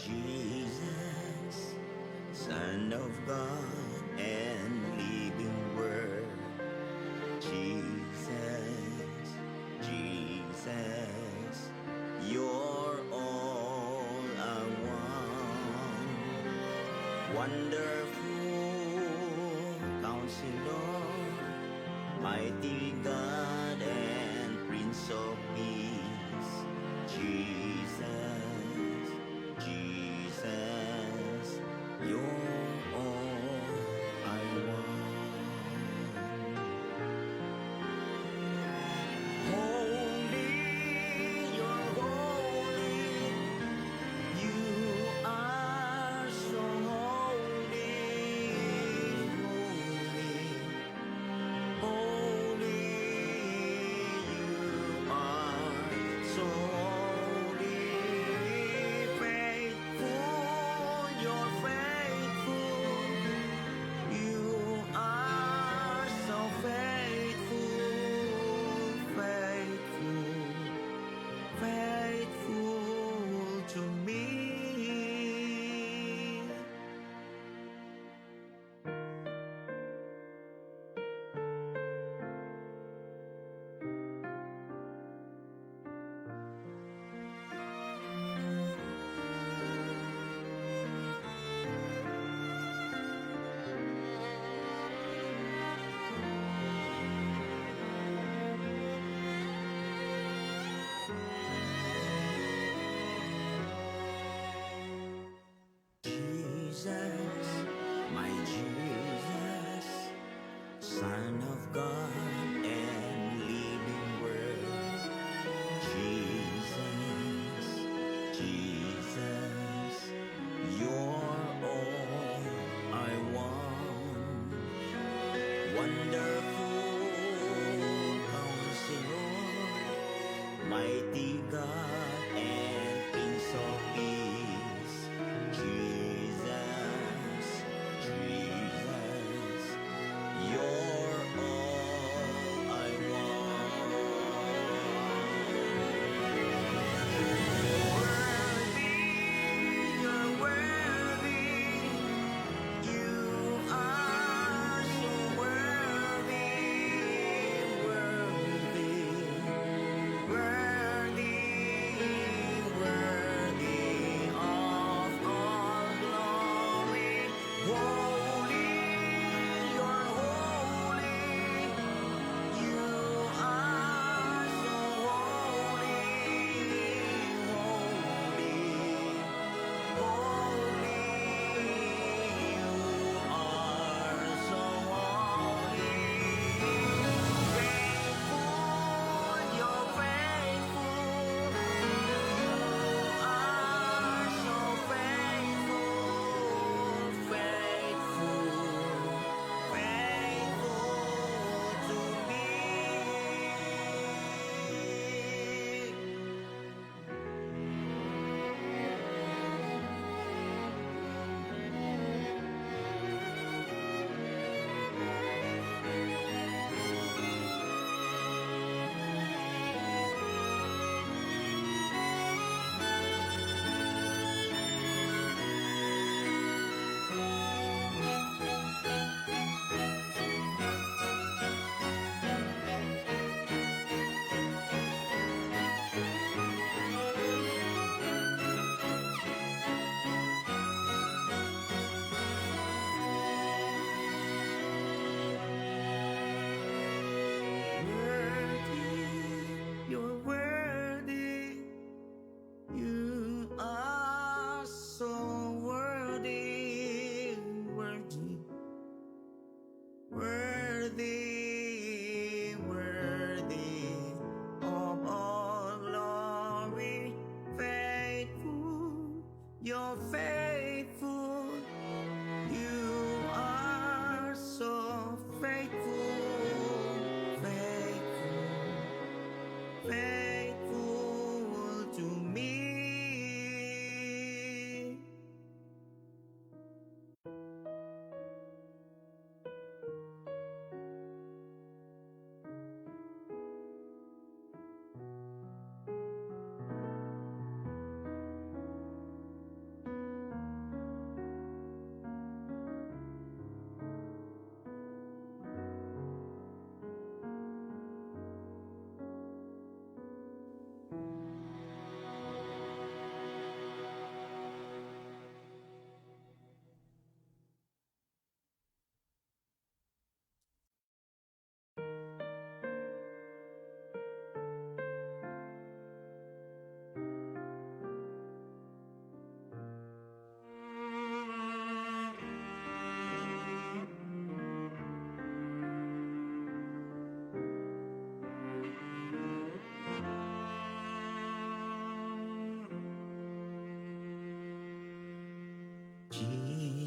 Jesus, Son of God and living Word. Jesus, Jesus, you're all I want. Wonderful Counselor, mighty God and Prince of Peace. Jesus, Jesus, you're all I want. Holy, you're holy. You are so holy, holy, holy. You are so holy.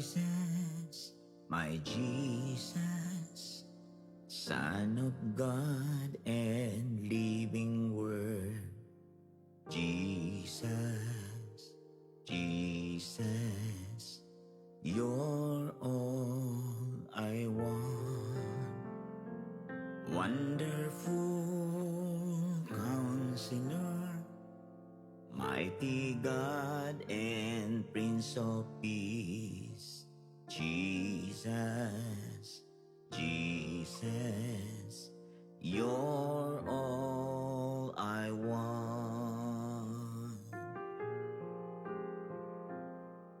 Jesus, my Jesus, Son of God and living Word. Jesus, Jesus, you're all I want. Wonderful Counselor, mighty God and Prince of Peace. Jesus, Jesus, you're all I want.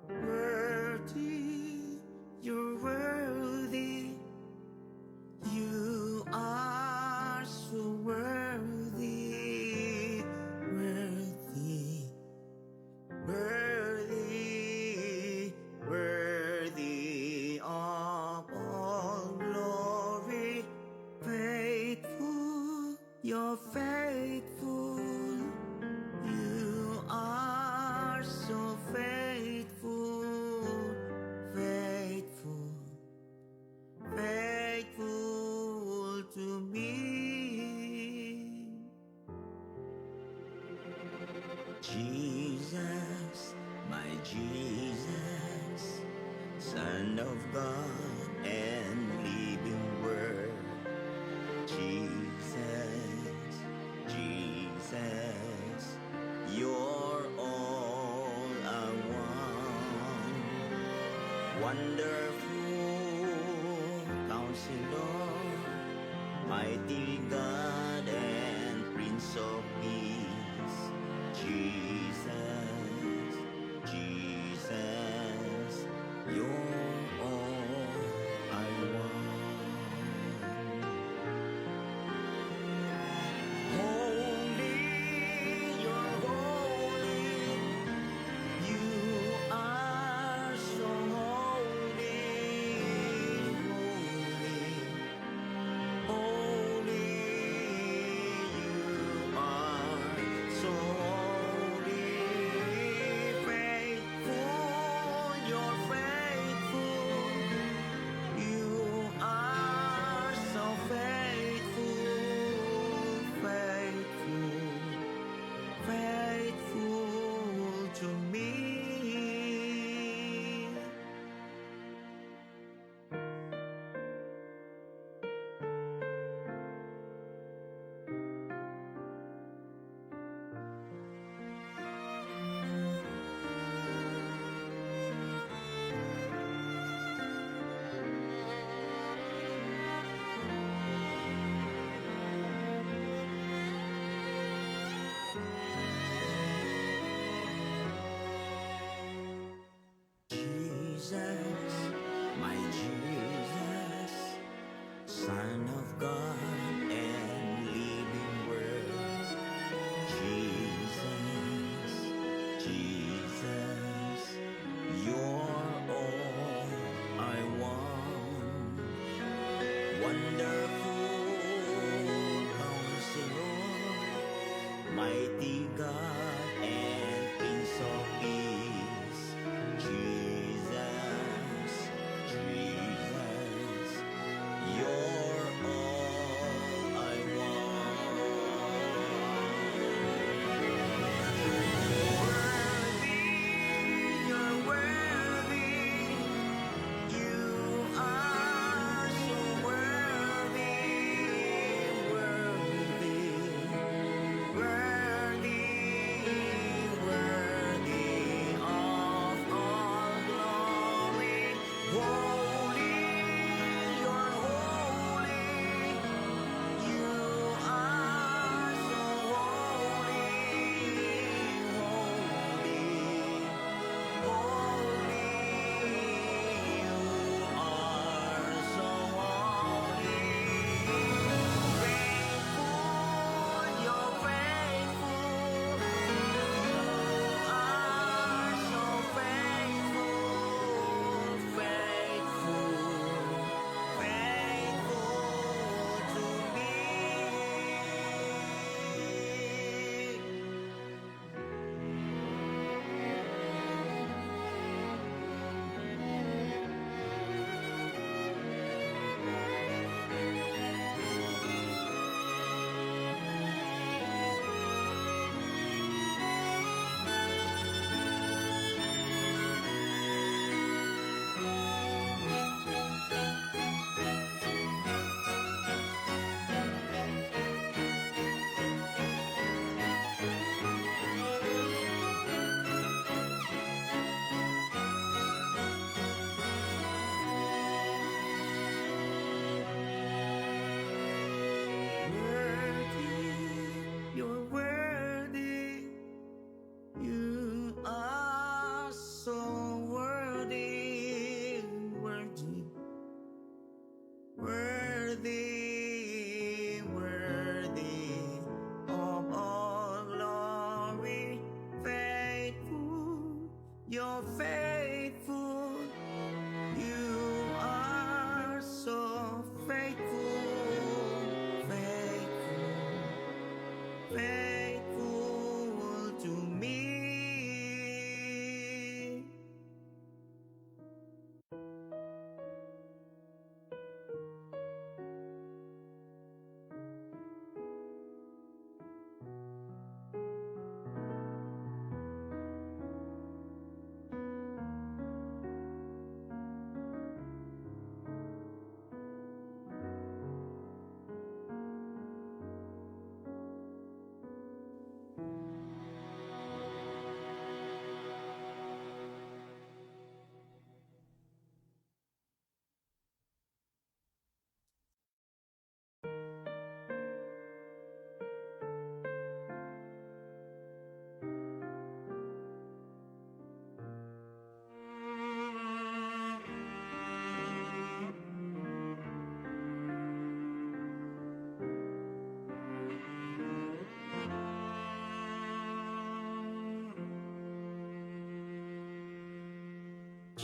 Worthy, you're worthy, you are so worthy, worthy, worthy, worthy of all glory. Faithful, you're faithful, you are so faithful, faithful, faithful to me. Jesus, my Jesus, Son of God and living Word. Jesus, Jesus, you're all I want. Wonderful Counselor, mighty God and Prince of Peace. Jesus, Jesus, you're all I want. Holy, you're holy, you are so holy, holy, holy, you are so holy. Faithful, you're faithful, you are so faithful, faithful, faithful to me. Jesus, my Jesus, Son of God and living Word. Jesus, Jesus, you're all I want. Wonderful Counselor, mighty God and Prince of Peace. Jesus,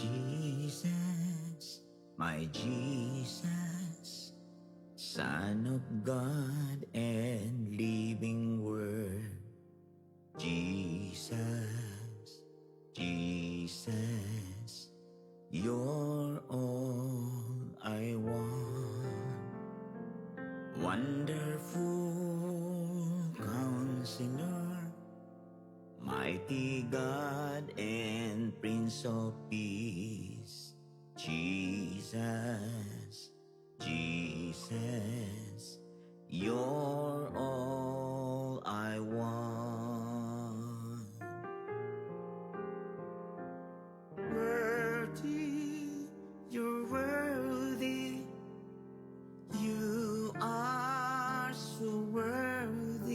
Jesus, my Jesus, Son of God and living Word. Jesus, Jesus, you're all I want. Wonderful Counselor, mighty God and Prince of Peace. Jesus, Jesus, you're all I want. Worthy, you're worthy. You are so worthy,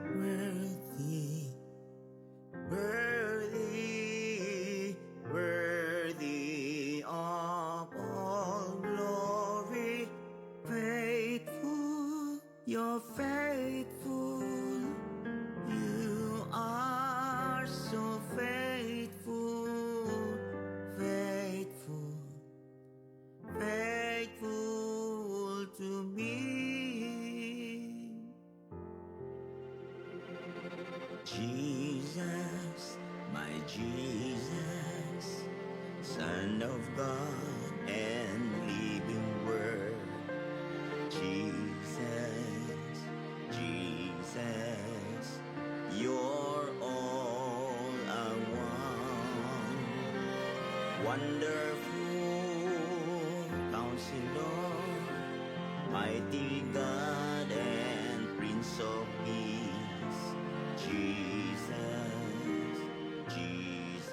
worthy, worthy, worthy of all glory. Faithful, you're faithful. You are so faithful, faithful, faithful to me. Jesus, my Jesus, Son of God and living Word. Jesus, Jesus, you're all I want. Wonderful Counselor, mighty God and Prince of Peace. Jesus, Jesus.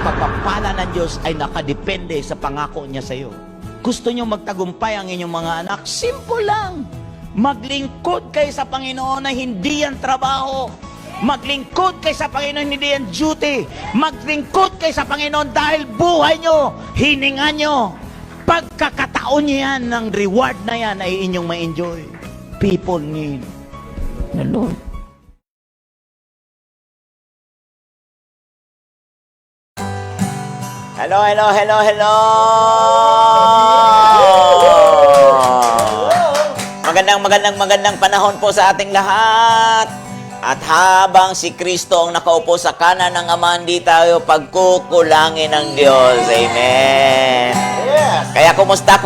Pagpapala ng Diyos ay nakadepende sa pangako niya sa iyo. Gusto niyo magtagumpay ang inyong mga anak? Simple lang. Maglingkod kayo sa Panginoon na hindi yan trabaho. Maglingkod kayo sa Panginoon, hindi yan duty. Maglingkod kayo sa Panginoon dahil buhay nyo, hininga nyo. Pagkakataon nyo yan, ng reward na yan ay inyong ma-enjoy. People need the Lord. Hello, hello, hello, hello! Magandang panahon po sa ating lahat. At habang si Kristo ang nakaupo sa kanan ng Ama, hindi tayo pagkukulangin ng Diyos. Amen. Kaya kumusta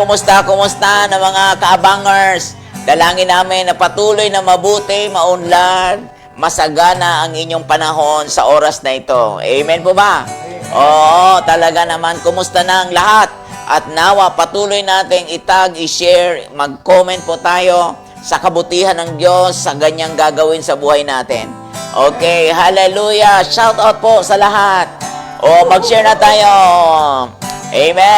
na mga kaabangers? Dalangin namin na patuloy na mabuti, maunlad, masagana ang inyong panahon sa oras na ito. Amen po ba? Oo, talaga naman. Kumusta na ang lahat? At nawa, patuloy nating itag, i-share, mag-comment po tayo sa kabutihan ng Diyos sa ganyang gagawin sa buhay natin. Okay, hallelujah! Shout out po sa lahat. O, mag-share na tayo. Amen!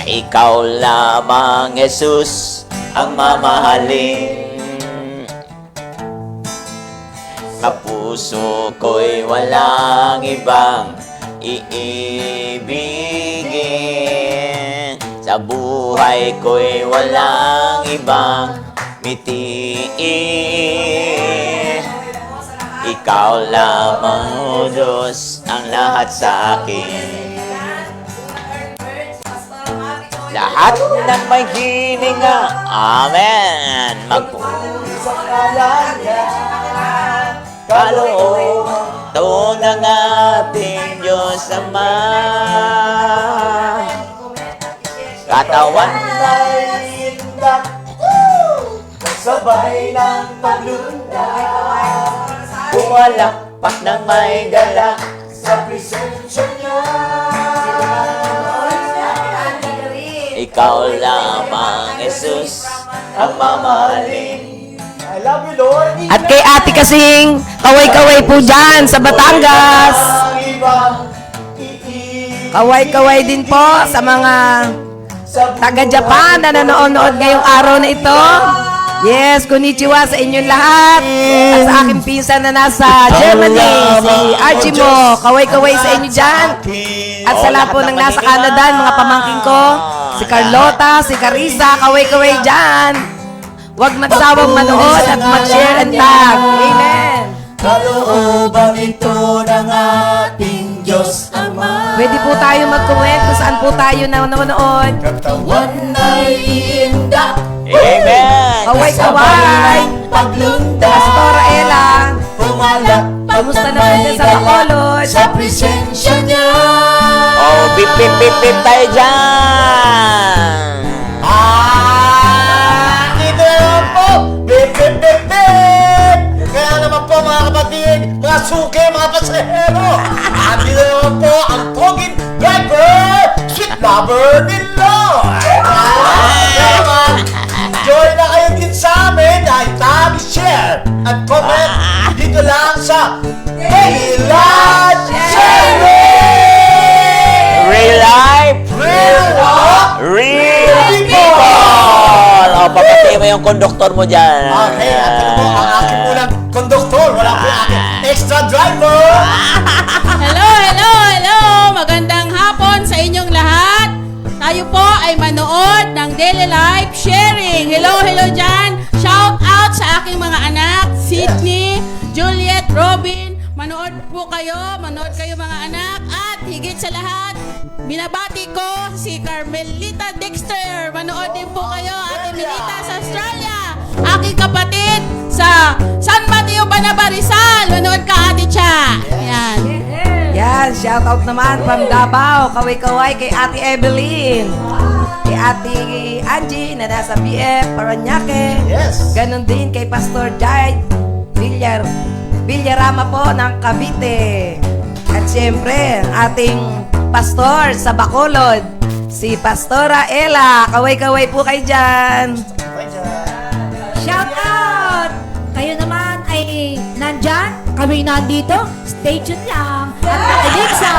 Ikaw lamang, Jesus, ang mamahalin. Sa puso ko'y walang ibang iibigin. Sa buhay ko'y walang ibang mitiin. Ikaw lamang, O Diyos, ang lahat sa akin. Lahat ng may hininga. Amen. Sa kalan niya, Kaloob to ng ating Diyos Ama. Katawan ay indak, sabay ng paglundag, pumalakpak ng may dala. sa presensya niya. Ikaw lamang, Jesus, ang mamahalin. I love you, Lord. At kay ate kasing kaway-kaway po dyan sa Batangas. Ang ibang iiwan Kaway-kaway din po sa mga sa taga-Japan na nanonood ngayong araw na ito. Yes, konnichiwa sa inyong lahat. At sa aking pinsan na nasa Germany, si Archie mo. Kaway-kaway sa inyo dyan. At sa lahat po ng nasa Canada, mga pamangkin ko, si Carlota, si Carissa, kaway-kaway dyan. Huwag magsawang manood at mag-share and tag. Amen. kalooban ito ng ating Diyos Ama. Pwede po tayo mag-comment kung saan po tayo nanonood. Katawan ay indak, Amen. Kaway-kaway. paglundag, Pastor Ella. pumalak, Kamusta naman din sa Bacolod? sa presensya niya. Oh, bip, bip, bip, bip tayo dyan. Dito naman po, bip, bip, bip, bip. Kaya naman po mga kapatid, mga suke, mga pasahero. At dito naman po ang Togin Driver, sweet lover ni Lord. Kaya naman, join na kayo din sa amin dahil tabi, share, at comment dito lang sa Daylight Sharing! Real life, Real Talk! real people. Oh, papatay mo yung konduktor mo dyan. Okay, at ito po ang aking unang konduktor. Wala po yung aking extra driver. Hello, hello, hello! Magandang hapon sa inyong lahat. Tayo po ay manood ng Daily Life Sharing. Hello, hello dyan. Shout out sa aking mga anak, Sydney, Juliet, Robin. Manood po kayo, manood kayo mga anak. At higit sa lahat, binabati ko si Carmelita Dexter. Manood din po kayo, Ate Melita sa Australia. Aking kapatid sa San Mateo, Banaba, Rizal. Manood ka, Ate Cha. Yan. Yan, shout out naman from Davao. Kaway-kaway kay Ate Evelyn. Kay Ate Angie na nasa PF, Paranaque. Yes. Ganon din kay Pastor Jai Villarama po ng Cavite. At siyempre, ang ating pastor sa Bacolod, si Pastora Ella. Kaway-kaway po kayo dyan. Shout out! Kayo naman ay nandyan, kami nandito, stay tuned lang at nakinig sa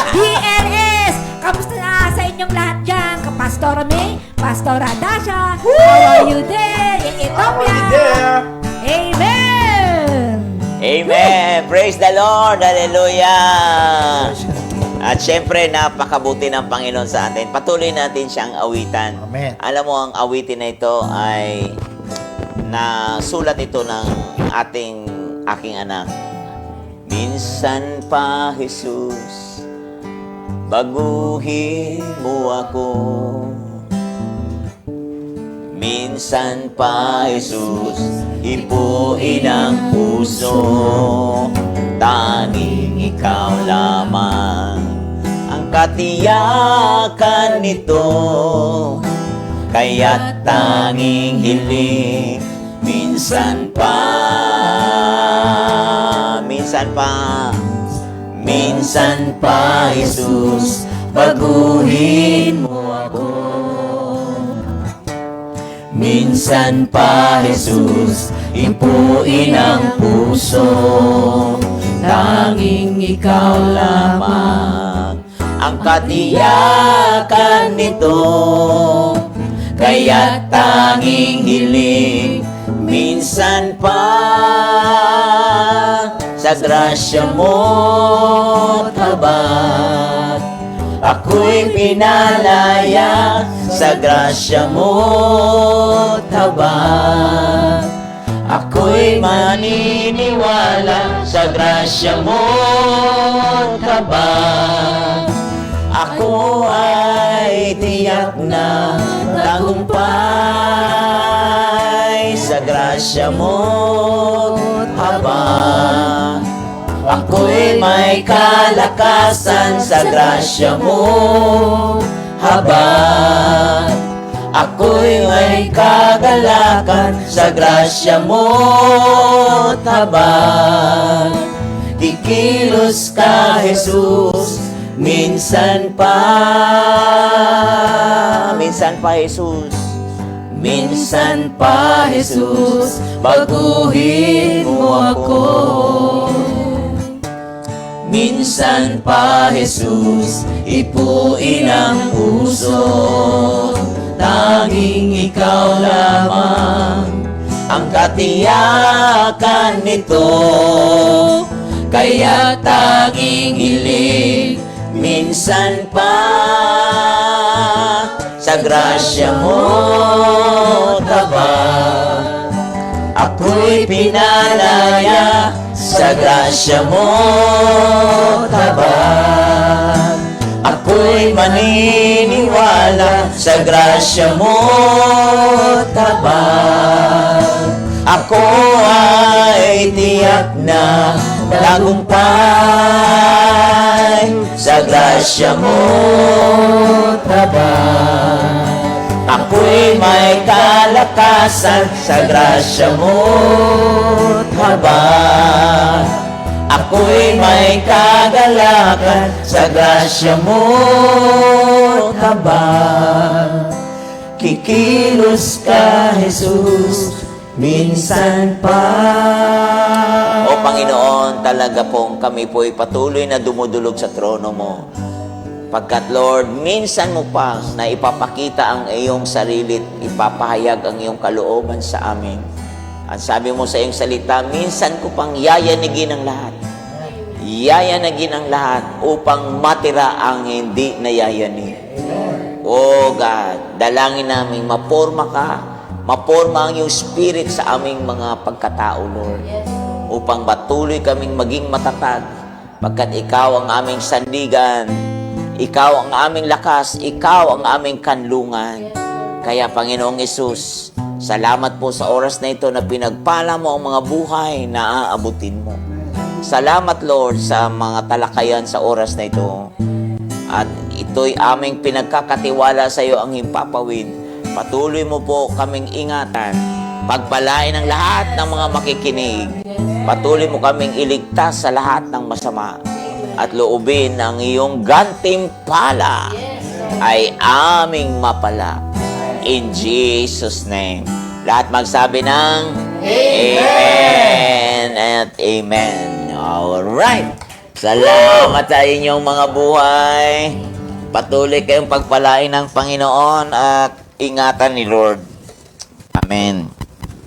DLS! Kamusta na sa inyong lahat dyan? Pastora May, Pastora Dasha, how are you there? In Ethiopia! Amen! Amen. Praise the Lord. Hallelujah. At syempre, napakabuti ng Panginoon sa atin. Patuloy natin siyang awitan. Amen. Alam mo, ang awitin na ito ay nasulat ito ng aking anak. Minsan pa, Jesus, baguhin mo ako. Minsan pa, Jesus, ipuin ang puso. Tanging ikaw lamang ang katiyakan nito. Kaya't tanging hiling minsan pa, Jesus, baguhin mo ako. Minsan pa, Jesus, ipuin ang puso. Tanging ikaw lamang ang katiyakan nito. Kaya't tanging hiling minsan pa sa grasya mo't habag. Ako'y pinalaya sa grasya mo't habag. Ako'y maniniwala sa grasya mo't habag. Ako Ako ay tiyak na tagumpay sa grasya mo't habang ako'y may kalakasan sa grasya mo. Habang ako'y may kagalakan sa grasya mo. Habang kikilos ka, Jesus, minsan pa, Jesus. Minsan pa, Jesus, baguhin mo ako. Minsan pa, Jesus, ipuin ang puso. Tanging ikaw lamang ang katiyakan nito. Kaya tanging hiling minsan pa sa grasya mo tabang. Ako'y pinalaya sa grasya mo tabang. Ako'y maniniwala sa grasya mo tabang. Ako ay tiyak na tagumpay sa grasya mo tabang. Ako'y may kalakasan sa grasya mo habang ako'y may kagalakan sa grasya mo habang kikilos ka, Jesus, minsan pa. O Panginoon, talaga pong kami po'y patuloy na dumudulog sa trono mo. Pagkat Lord, minsan mo pa na ipapakita ang iyong sarili, ipapahayag ang iyong kalooban sa amin. At sabi mo sa iyong salita, minsan ko pang yayanigin ang lahat. Yayanigin ang lahat upang matira ang hindi nayayanig. Oh God, dalangin namin maporma ka, maporma ang iyong spirit sa aming mga pagkatao, Lord. Upang patuloy kaming maging matatag, pagkat ikaw ang aming sandigan, ikaw ang aming lakas, ikaw ang aming kanlungan. Kaya Panginoong Yesus, salamat po sa oras na ito na pinagpala mo ang mga buhay na aabutin mo. Salamat Lord sa mga talakayan sa oras na ito. At ito'y aming pinagkakatiwala sa iyo ang himpapawid. Patuloy mo po kaming ingatan. Pagpalain ang lahat ng mga makikinig. Patuloy mo kaming iligtas sa lahat ng masama. At loobin ang iyong gantimpala ay aming mapala. In Jesus' name. Lahat magsabi ng Amen at Amen. Alright. Salamat sa inyong mga buhay. Patuloy kayong pagpalain ng Panginoon at ingatan ni Lord. Amen.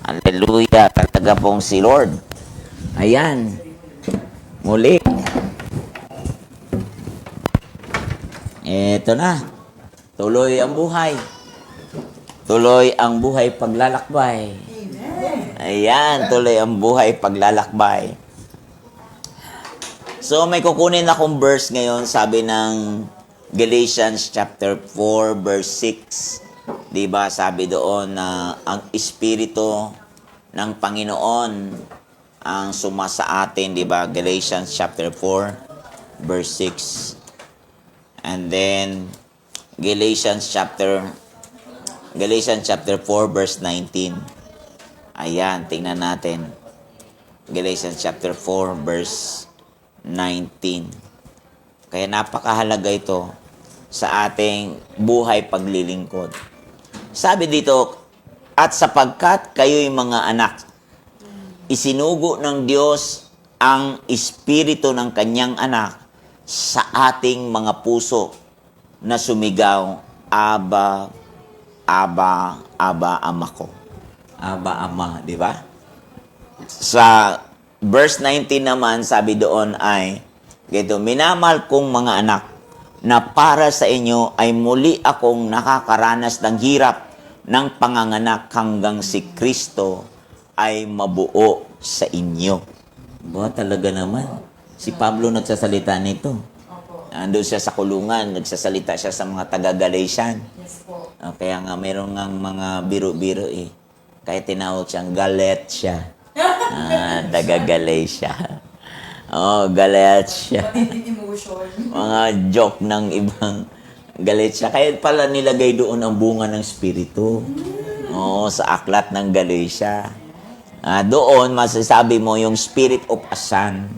Hallelujah. Talaga pong si Lord. Ayan. Muli. Eto na. Tuloy ang buhay. Tuloy ang buhay paglalakbay. Ayan, tuloy ang buhay paglalakbay. So may kukunin akong verse ngayon, sabi ng Galatians chapter 4 verse 6. 'Di ba? Sabi doon na ang espiritu ng Panginoon ang sumasa atin, 'di ba? Galatians chapter 4 verse 6. And then, Galatians chapter 4 verse 19. Ayan, tingnan natin. Galatians chapter 4 verse 19. Kaya napakahalaga ito sa ating buhay paglilingkod. Sabi dito, at sapagkat kayo'y mga anak, isinugo ng Diyos ang espiritu ng kanyang anak sa ating mga puso na sumigaw, Aba, Aba, Aba, Ama ko. Aba, Ama, di ba? Sa verse 19 naman, sabi doon ay, gito, minamahal kong mga anak, na para sa inyo ay muli akong nakakaranas ng hirap ng panganganak hanggang si Kristo ay mabuo sa inyo. Ba, talaga naman. Si Pablo nagsasalita nito. Andun siya sa kulungan, nagsasalita siya sa mga taga-Galatian. Yes po. Kaya nga meron nga mga biro-biro eh. Kaya tinawag siyang Galatia. Taga-Galatia. Galatia. Emotion. Mga joke ng ibang Galatia. Kaya pala nilagay doon ang bunga ng Espiritu. Sa aklat ng Galatia. Doon, masasabi mo yung Spirit of a Son.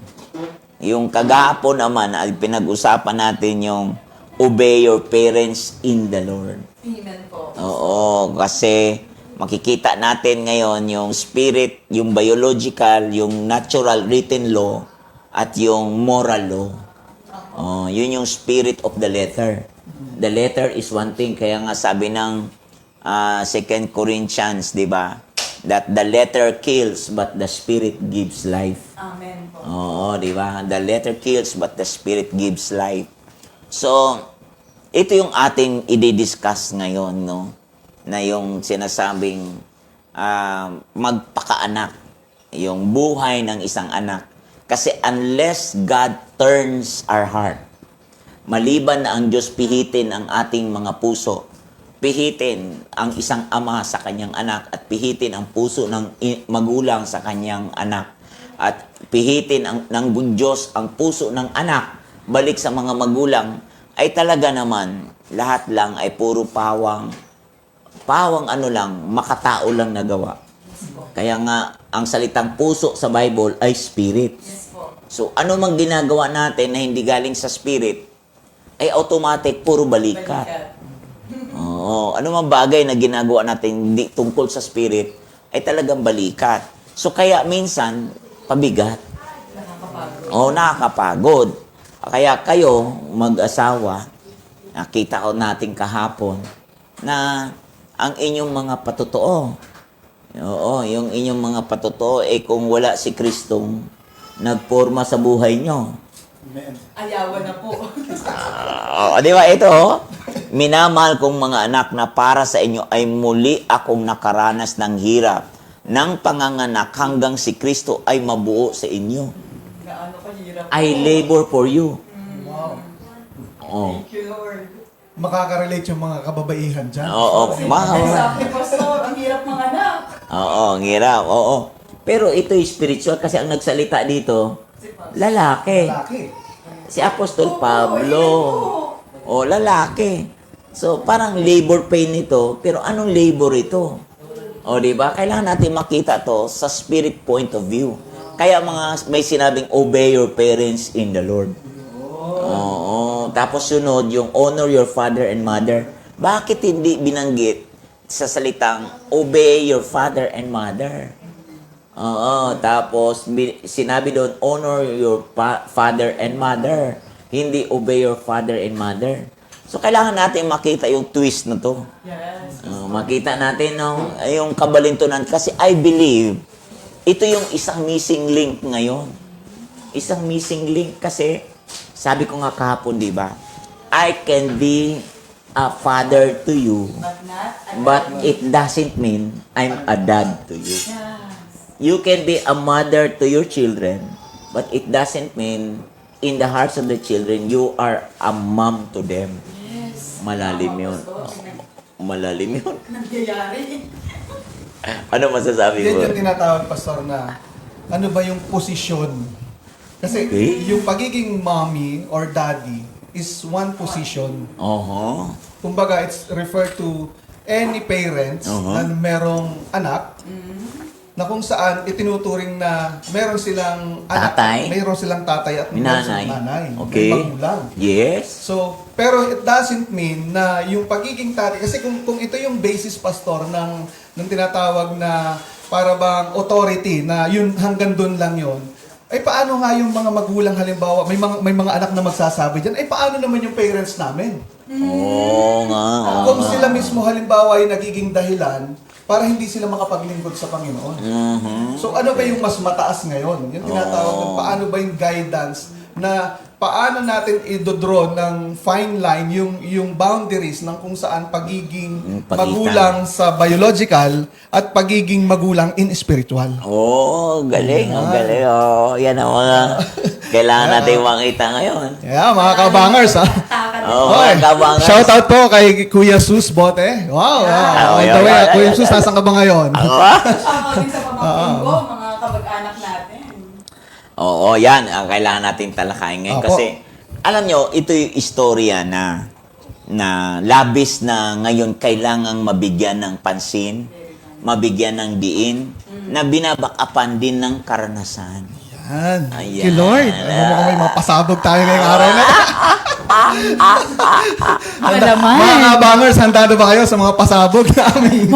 Yung kagahapon naman, ay pinag-usapan natin yung obey your parents in the Lord. Amen po. Oo, kasi makikita natin ngayon yung spirit, yung biological, yung natural written law, at yung moral law. Yun yung spirit of the letter. The letter is one thing, kaya nga sabi ng 2 Corinthians, di ba? That the letter kills, but the spirit gives life. Amen po. Oo, di ba? The letter kills, but the spirit gives life. So, ito yung ating i-discuss ngayon, no? Na yung sinasabing magpakaanak. Yung buhay ng isang anak. Kasi unless God turns our heart, maliban na ang Diyos pihitin ang ating mga puso, pihitin ang isang ama sa kanyang anak at pihitin ang puso ng magulang sa kanyang anak at pihitin ng Diyos ang puso ng anak balik sa mga magulang, ay talaga naman lahat lang ay puro pawang makatao lang nagawa. Kaya nga ang salitang puso sa Bible ay spirit. So ano mang ginagawa natin na hindi galing sa spirit ay automatic puro balikat. Ano mang bagay na ginagawa natin hindi tungkol sa spirit ay talagang balikat. So kaya minsan pabigat. Nakakapagod. Kaya kayo mag-asawa, nakita ko natin kahapon na ang inyong mga patotoo. Yung inyong mga patotoo kung wala si Kristong nagporma sa buhay nyo. Ayawan na po. Di ba ito? Minamahal kong mga anak na para sa inyo ay muli akong nakaranas ng hirap ng panganganak hanggang si Kristo ay mabuo sa inyo. Gaano kahirap. I labor for you. Wow. Thank you, Lord. Makaka-relate yung mga kababaihan dyan. Sabi, Pastor, ang hirap mga anak. Ang hirap. Pero ito yung spiritual kasi ang nagsalita dito, lalaki. Lalaki. Si Apostol Pablo. Lalaki. So, parang labor pain ito, pero anong labor ito? Di ba? Kailangan natin makita to sa spirit point of view. Kaya may sinabing, obey your parents in the Lord. Tapos sunod, yung honor your father and mother. Bakit hindi binanggit sa salitang, obey your father and mother? Tapos sinabi doon, honor your father and mother. Hindi obey your father and mother. So, kailangan natin makita yung twist na to. Yes. Makita natin yung kabalintunan. Kasi I believe, ito yung isang missing link ngayon. Isang missing link kasi, sabi ko nga kahapon, di ba? I can be a father to you, but it doesn't mean I'm a dad to you. You can be a mother to your children, but it doesn't mean in the hearts of the children, you are a mom to them. Malalim yun. Malalim yun. Nangyayari. Ano masasabi Yan mo? yung tinatawag, Pastor, na ano ba yung posisyon? Kasi yung pagiging mommy or daddy is one position. Kumbaga, it's referred to any parents na merong anak na kung saan itinuturing na meron silang anak, Tatay? meron silang tatay at meron silang nanay. Okay. May magulang. Yes. So, pero it doesn't mean na yung pagiging tatay, kasi kung ito yung basis, Pastor, ng tinatawag na para bang authority, na yun hanggang doon lang yun, ay paano nga yung mga magulang halimbawa, may mga anak na magsasabi dyan, ay paano naman yung parents namin? Oo nga. Kung sila mismo halimbawa ay nagiging dahilan para hindi sila makapaglingkod sa Panginoon. So ano ba yung mas mataas ngayon? Yung tinatawag na paano ba yung guidance na paano natin i-draw ng fine line yung boundaries ng kung saan pagiging Pagitan. magulang sa biological at pagiging magulang in spiritual. Galing. Galing. Yan ang mga Kailangan natin makita ngayon. Yeah, mga kabangers, ha? Oo, Hoy, mga kabangers. shout out po kay Kuya Sus Bote. Wow, wow. On the way, Kuya Sus, nasan ka ba ngayon? Ako ba? Shoutout din sa pamangkin ko, mga kamag-anak natin. Oo, yan. Ang kailangan natin talakayin ngayon. Opo. Kasi, alam nyo, ito yung istorya na labis na ngayon kailangang mabigyan ng pansin, mabigyan ng diin, na binabakapan din ng karanasan. Yan. Ayan. Thank you, Lord. Alam mo kung may mapasabog tayo ngayong araw na. Mga kabangers, handa na ba kayo sa mga pasabog namin?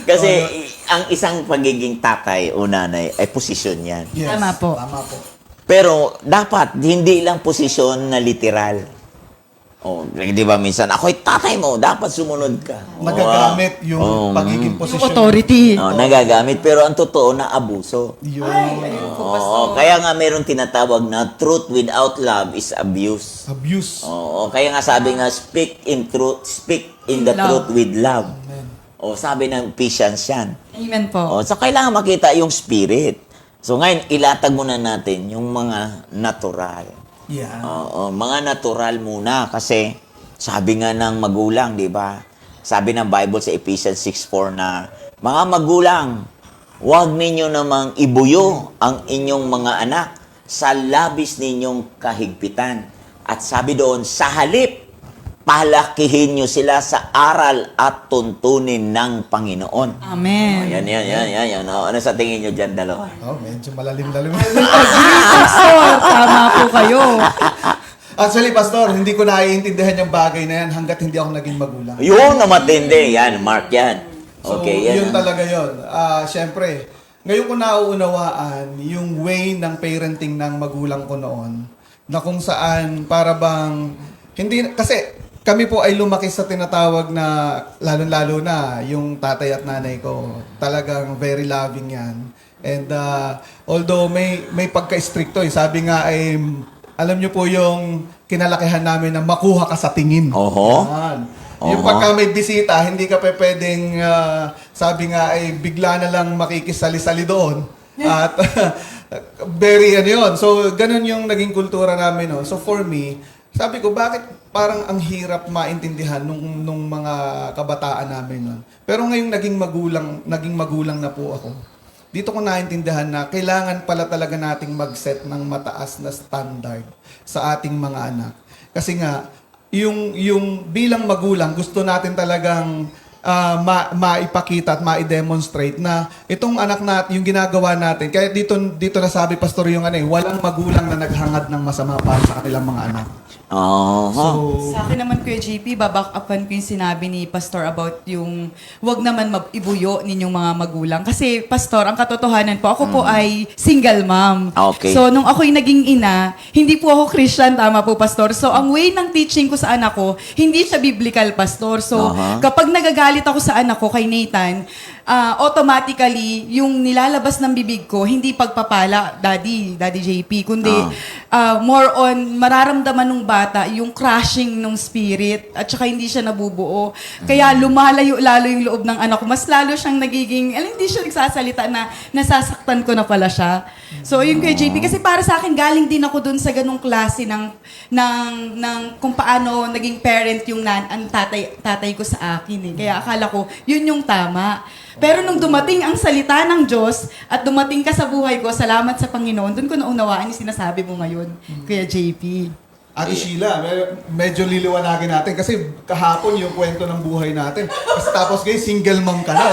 Kasi, ang isang pagiging tatay o nanay ay posisyon yan. Yes. Tama po. Tama po. Pero, dapat, hindi lang posisyon na literal. Oh, di ba minsan, ako'y tatay mo, dapat sumunod ka. Nagagamit yung pagiging posisyon. Authority. Oh, nagagamit, pero ang totoo na abuso. Yun. Oo, kaya nga meron tinatawag na truth without love is abuse. Abuse. Oo, kaya nga sabi nga, speak in truth, speak in the truth with love. O, sabi ng Ephesians yan. Amen po. O, so kailangan makita yung spirit. So ngayon, ilatag muna natin yung mga natural. Yeah. Oo, mga natural muna kasi sabi nga ng magulang, di ba? Sabi ng Bible sa Ephesians 6:4 na, mga magulang, huwag ninyo namang ibuyo ang inyong mga anak sa labis ninyong kahigpitan. At sabi doon, sa halip, palakihin nyo sila sa aral at tuntunin ng Panginoon. Amen. Yan. Ano sa tingin nyo dyan, dalawa? Oh, medyo malalim-lalim. Pastor, tama po kayo. Actually, Pastor, hindi ko naiintindihan yung bagay na yan hanggat hindi ako naging magulang. Yun na matindi. Yan, Mark yan. So, Okay, yan. yun talaga yun. Siyempre, ngayon ko nauunawaan yung way ng parenting ng magulang ko noon na kung saan para bang, hindi, kasi kami po ay lumaki sa tinatawag na, lalo-lalo na, yung tatay at nanay ko. Talagang very loving yan. And although may pagka-stricto, sabi nga ay, alam nyo po yung kinalakihan namin na makuha ka sa tingin. Oho. Yan. Yung pagka may bisita, hindi ka pwedeng, sabi nga ay bigla na lang makikisali-sali doon. At very yun. So, ganun yung naging kultura namin. No? So, for me, sabi ko, bakit parang ang hirap maintindihan nung mga kabataan namin nun. Pero ngayong naging magulang na po ako, dito ko naintindihan na kailangan pala talaga nating mag-set ng mataas na standard sa ating mga anak. Kasi nga, yung bilang magulang, gusto natin talagang maipakita at ma-demonstrate na itong anak natin, yung ginagawa natin, kaya dito nasabi, Pastor, yung walang magulang na naghangad ng masama para sa kanilang mga anak. Oho. Sa akin naman, Kuya JP, baback-upan ko yung sinabi ni Pastor about yung wag naman ibuyo ninyong mga magulang. Kasi, Pastor, ang katotohanan po, ako po ay single mom. Okay. So, nung ako'y naging ina, hindi po ako Christian, tama po, Pastor. So, ang way ng teaching ko sa anak ko, hindi siya biblical, Pastor. So, kapag nagagalit ako sa anak ko, kay Nathan, automatically, yung nilalabas ng bibig ko, hindi pagpapala, Daddy JP, kundi more on mararamdaman ng bata yung crashing ng spirit at saka hindi siya nabubuo. Kaya lumalayo lalo yung loob ng anak ko. Mas lalo siyang nagiging, hindi siya nagsasalita na nasasaktan ko na pala siya. So, yun kay JP. Kasi para sa akin, galing din ako dun sa ganung klase ng kung paano naging parent yung ang tatay ko sa akin. Kaya akala ko, yun yung tama. Pero nung dumating ang salita ng Diyos at dumating ka sa buhay ko, salamat sa Panginoon, dun ko naunawaan yung sinasabi mo ngayon, Kuya JP. Ate Sheila, medyo liliwanagin natin kasi kahapon yung kwento ng buhay natin. Kasi tapos ngayon, single mom ka na.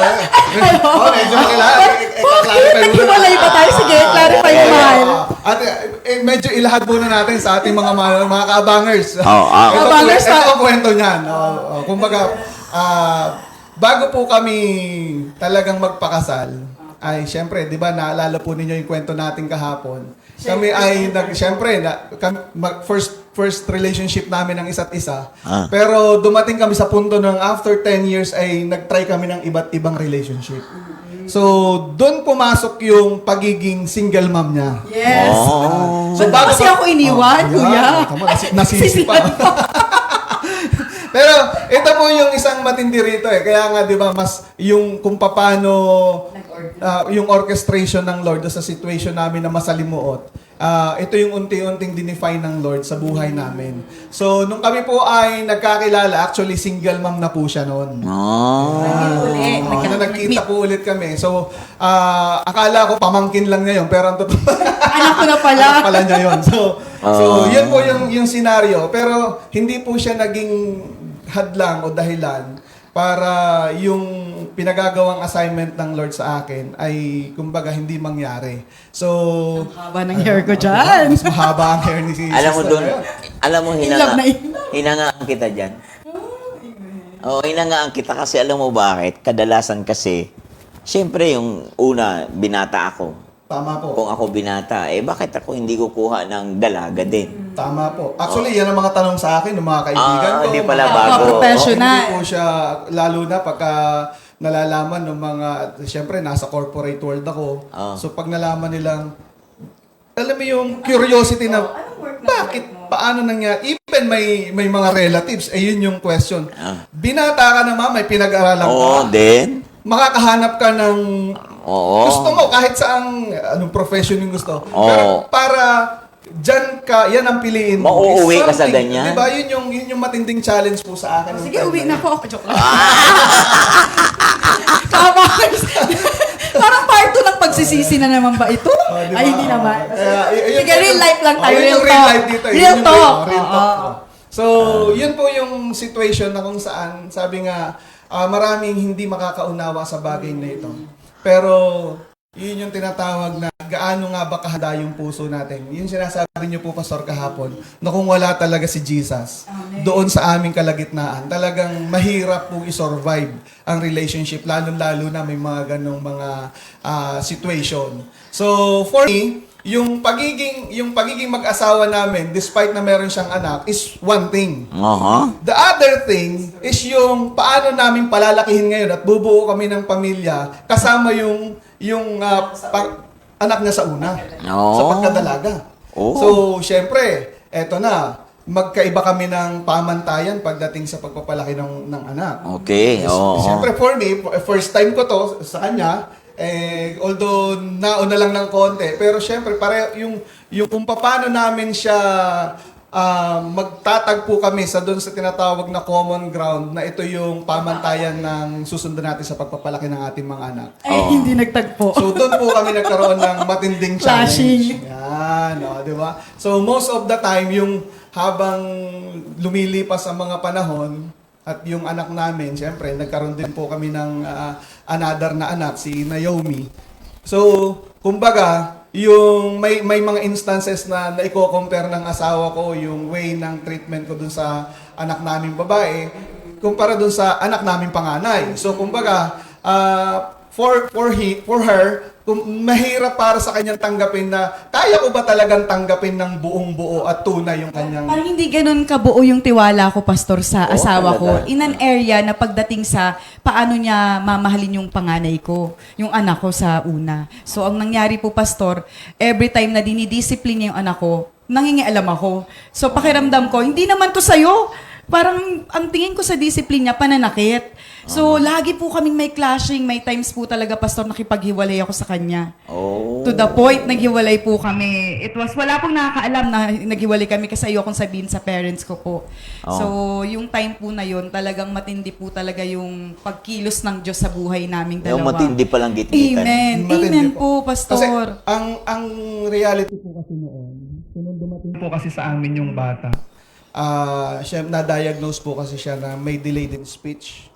Medyo kailangan. Naghiwalay pa tayo. Sige, clarify mo, mahal. At medyo ilahad muna natin sa ating mga kabangers. Kabangers, ito ang kwento niyan. Kumbaga, bago po kami talagang magpakasal, ay syempre, di ba, naalala po ninyo yung kwento natin kahapon. Kami ay, first relationship namin ng isa't isa. Pero dumating kami sa punto ng after 10 years ay nag-try kami ng iba't ibang relationship. So, doon pumasok yung pagiging single mom niya. Yes. So, Ba't kasi ako iniwan, kuya? Nasisi pa. Pero ito po yung isang matindi rito eh. Kaya nga 'di ba mas yung kung paano yung orchestration ng Lord sa situation namin na masalimuot. Ito yung unti-unting dinefine ng Lord sa buhay namin. So, nung kami po ay nagkakilala, actually single mom na po siya noon. Na nagkita po ulit kami. So, akala ko pamangkin lang niya yun, pero ang totoo, Anak ko na pala. anak pala niya yun. So yun po yung scenario. Pero hindi po siya naging hadlang o dahilan para yung pinagagawang assignment ng Lord sa akin ay kumbaga hindi mangyari. So, Haba ng hair ko dyan. mas mahaba ang hair ni si Alam mo sister doon, na yun. alam mo In love na in love. hinangaan kita dyan. Oo, hinangaan kita kasi alam mo bakit? Kadalasan kasi, syempre yung una, binata ako. Tama po. Kung ako binata, bakit ako hindi kukuha ng dalaga din? Tama po. Actually, yan ang mga tanong sa akin ng mga kaibigan ko. Hindi pala Mga- bago. Professional. Hindi po siya, lalo na pagka nalalaman ng mga, siyempre, nasa corporate world ako. So, pag nalaman nilang, alam mo yung curiosity na, bakit? Paano nangyari? Even may mga relatives, yun yung question. Binata ka naman, may pinag-aralan ka. Oo, din. Makakahanap ka ng Oo. gusto mo, kahit saang anong profession yung gusto. Oo. Pero para dyan ka, yan ang piliin mo. Mauuwi Is ka sa something, ganyan? Di ba? Yun yung matinding challenge po sa akin. Sige, uwi na po ako. Joke lang. Tama. Parang part 2 ng pagsisisi na naman ba ito? Di ba? Ay, hindi naman. Sige, real life lang tayo, Yun real yung real talk. life dito. Real talk. Real talk. So, yun po yung situation na kung saan, sabi nga, maraming hindi makakaunawa sa bagay na ito. Pero, yun yung tinatawag na gaano nga ba kahanda yung puso natin. Yun sinasabi niyo po, Pastor, kahapon, na kung wala talaga si Jesus, doon sa aming kalagitnaan, talagang mahirap po i-survive ang relationship, lalo-lalo na may mga ganong mga situation. So, for me, yung pagiging mag-asawa namin, despite na meron siyang anak, is one thing. The other thing is yung paano namin palalakihin ngayon at bubuo kami ng pamilya kasama yung anak niya sa una. Sa pagkadalaga. So, syempre, eto na, magkaiba kami ng pamantayan pagdating sa pagpapalaki ng anak. Okay, oo. Syempre, for me, first time ko to sa kanya, although nauna lang ng konti, pero syempre, pareho yung kung paano namin siya magtatagpo kami sa doon sa tinatawag na common ground na ito yung pamantayan ng susundan natin sa pagpapalaki ng ating mga anak. Ay, hindi nagtagpo. So doon po kami nagkaroon ng matinding Flashing. challenge. Yan, di ba? So most of the time, yung habang lumilipas ang mga panahon, at yung anak namin, syempre, nagkaroon din po kami ng another na anak, si Naomi. So, kumbaga, yung may mga instances na i-compare ng asawa ko yung way ng treatment ko dun sa anak naming babae kumpara dun sa anak naming panganay. So kumbaga for her mahirap para sa kanyang tanggapin na kaya ko ba talagang tanggapin ng buong buo at tunay yung kanyang Parang hindi ganun kabuo yung tiwala ko, Pastor, sa asawa ko. talaga. In an area na pagdating sa paano niya mamahalin yung panganay ko, yung anak ko sa una. So, ang nangyari po, Pastor, every time na dinidiscipline niya yung anak ko, nangingialam ako. So, pakiramdam ko, hindi naman to sa'yo. Parang ang tingin ko sa discipline niya, pananakit. So, lagi po kaming may clashing. May times po talaga, Pastor, nakipaghiwalay ako sa kanya. To the point, naghiwalay po kami. Wala pong nakakaalam na naghiwalay kami kasi ayokong sabihin sa parents ko po. So, yung time po na yun, talagang matindi po talaga yung pagkilos ng Diyos sa buhay naming dalawa. Yung matindi palang gitgitan. Amen. Matindi Amen po. po, Pastor. Kasi ang reality po kasi noon, nung dumating po kasi sa amin yung bata, siya na-diagnose po kasi siya na may delayed in speech.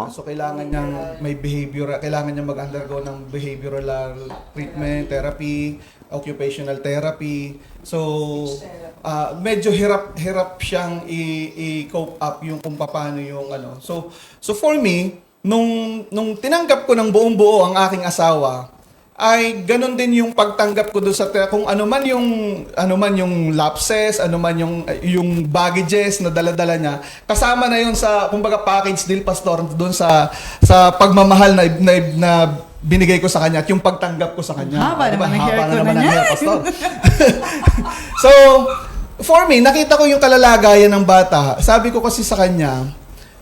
So kailangan niyang kailangan niyang mag-undergo ng behavioral treatment, therapy, occupational therapy. So medyo hirap siyang i-cope up yung kung paano yung ano. So for me, nung tinanggap ko ng buong buo ang aking asawa, ay ganun din yung pagtanggap ko doon sa kung ano man yung lapses, ano man yung baggages na dala-dala niya, kasama na yun sa kumbaga package deal, Pastor, doon sa pagmamahal na binigay ko sa kanya at yung pagtanggap ko sa kanya. Haba naman ang hair ko na ang niya. hair, Pastor. So, for me, nakita ko yung kalalagayan ng bata. Sabi ko kasi sa kanya,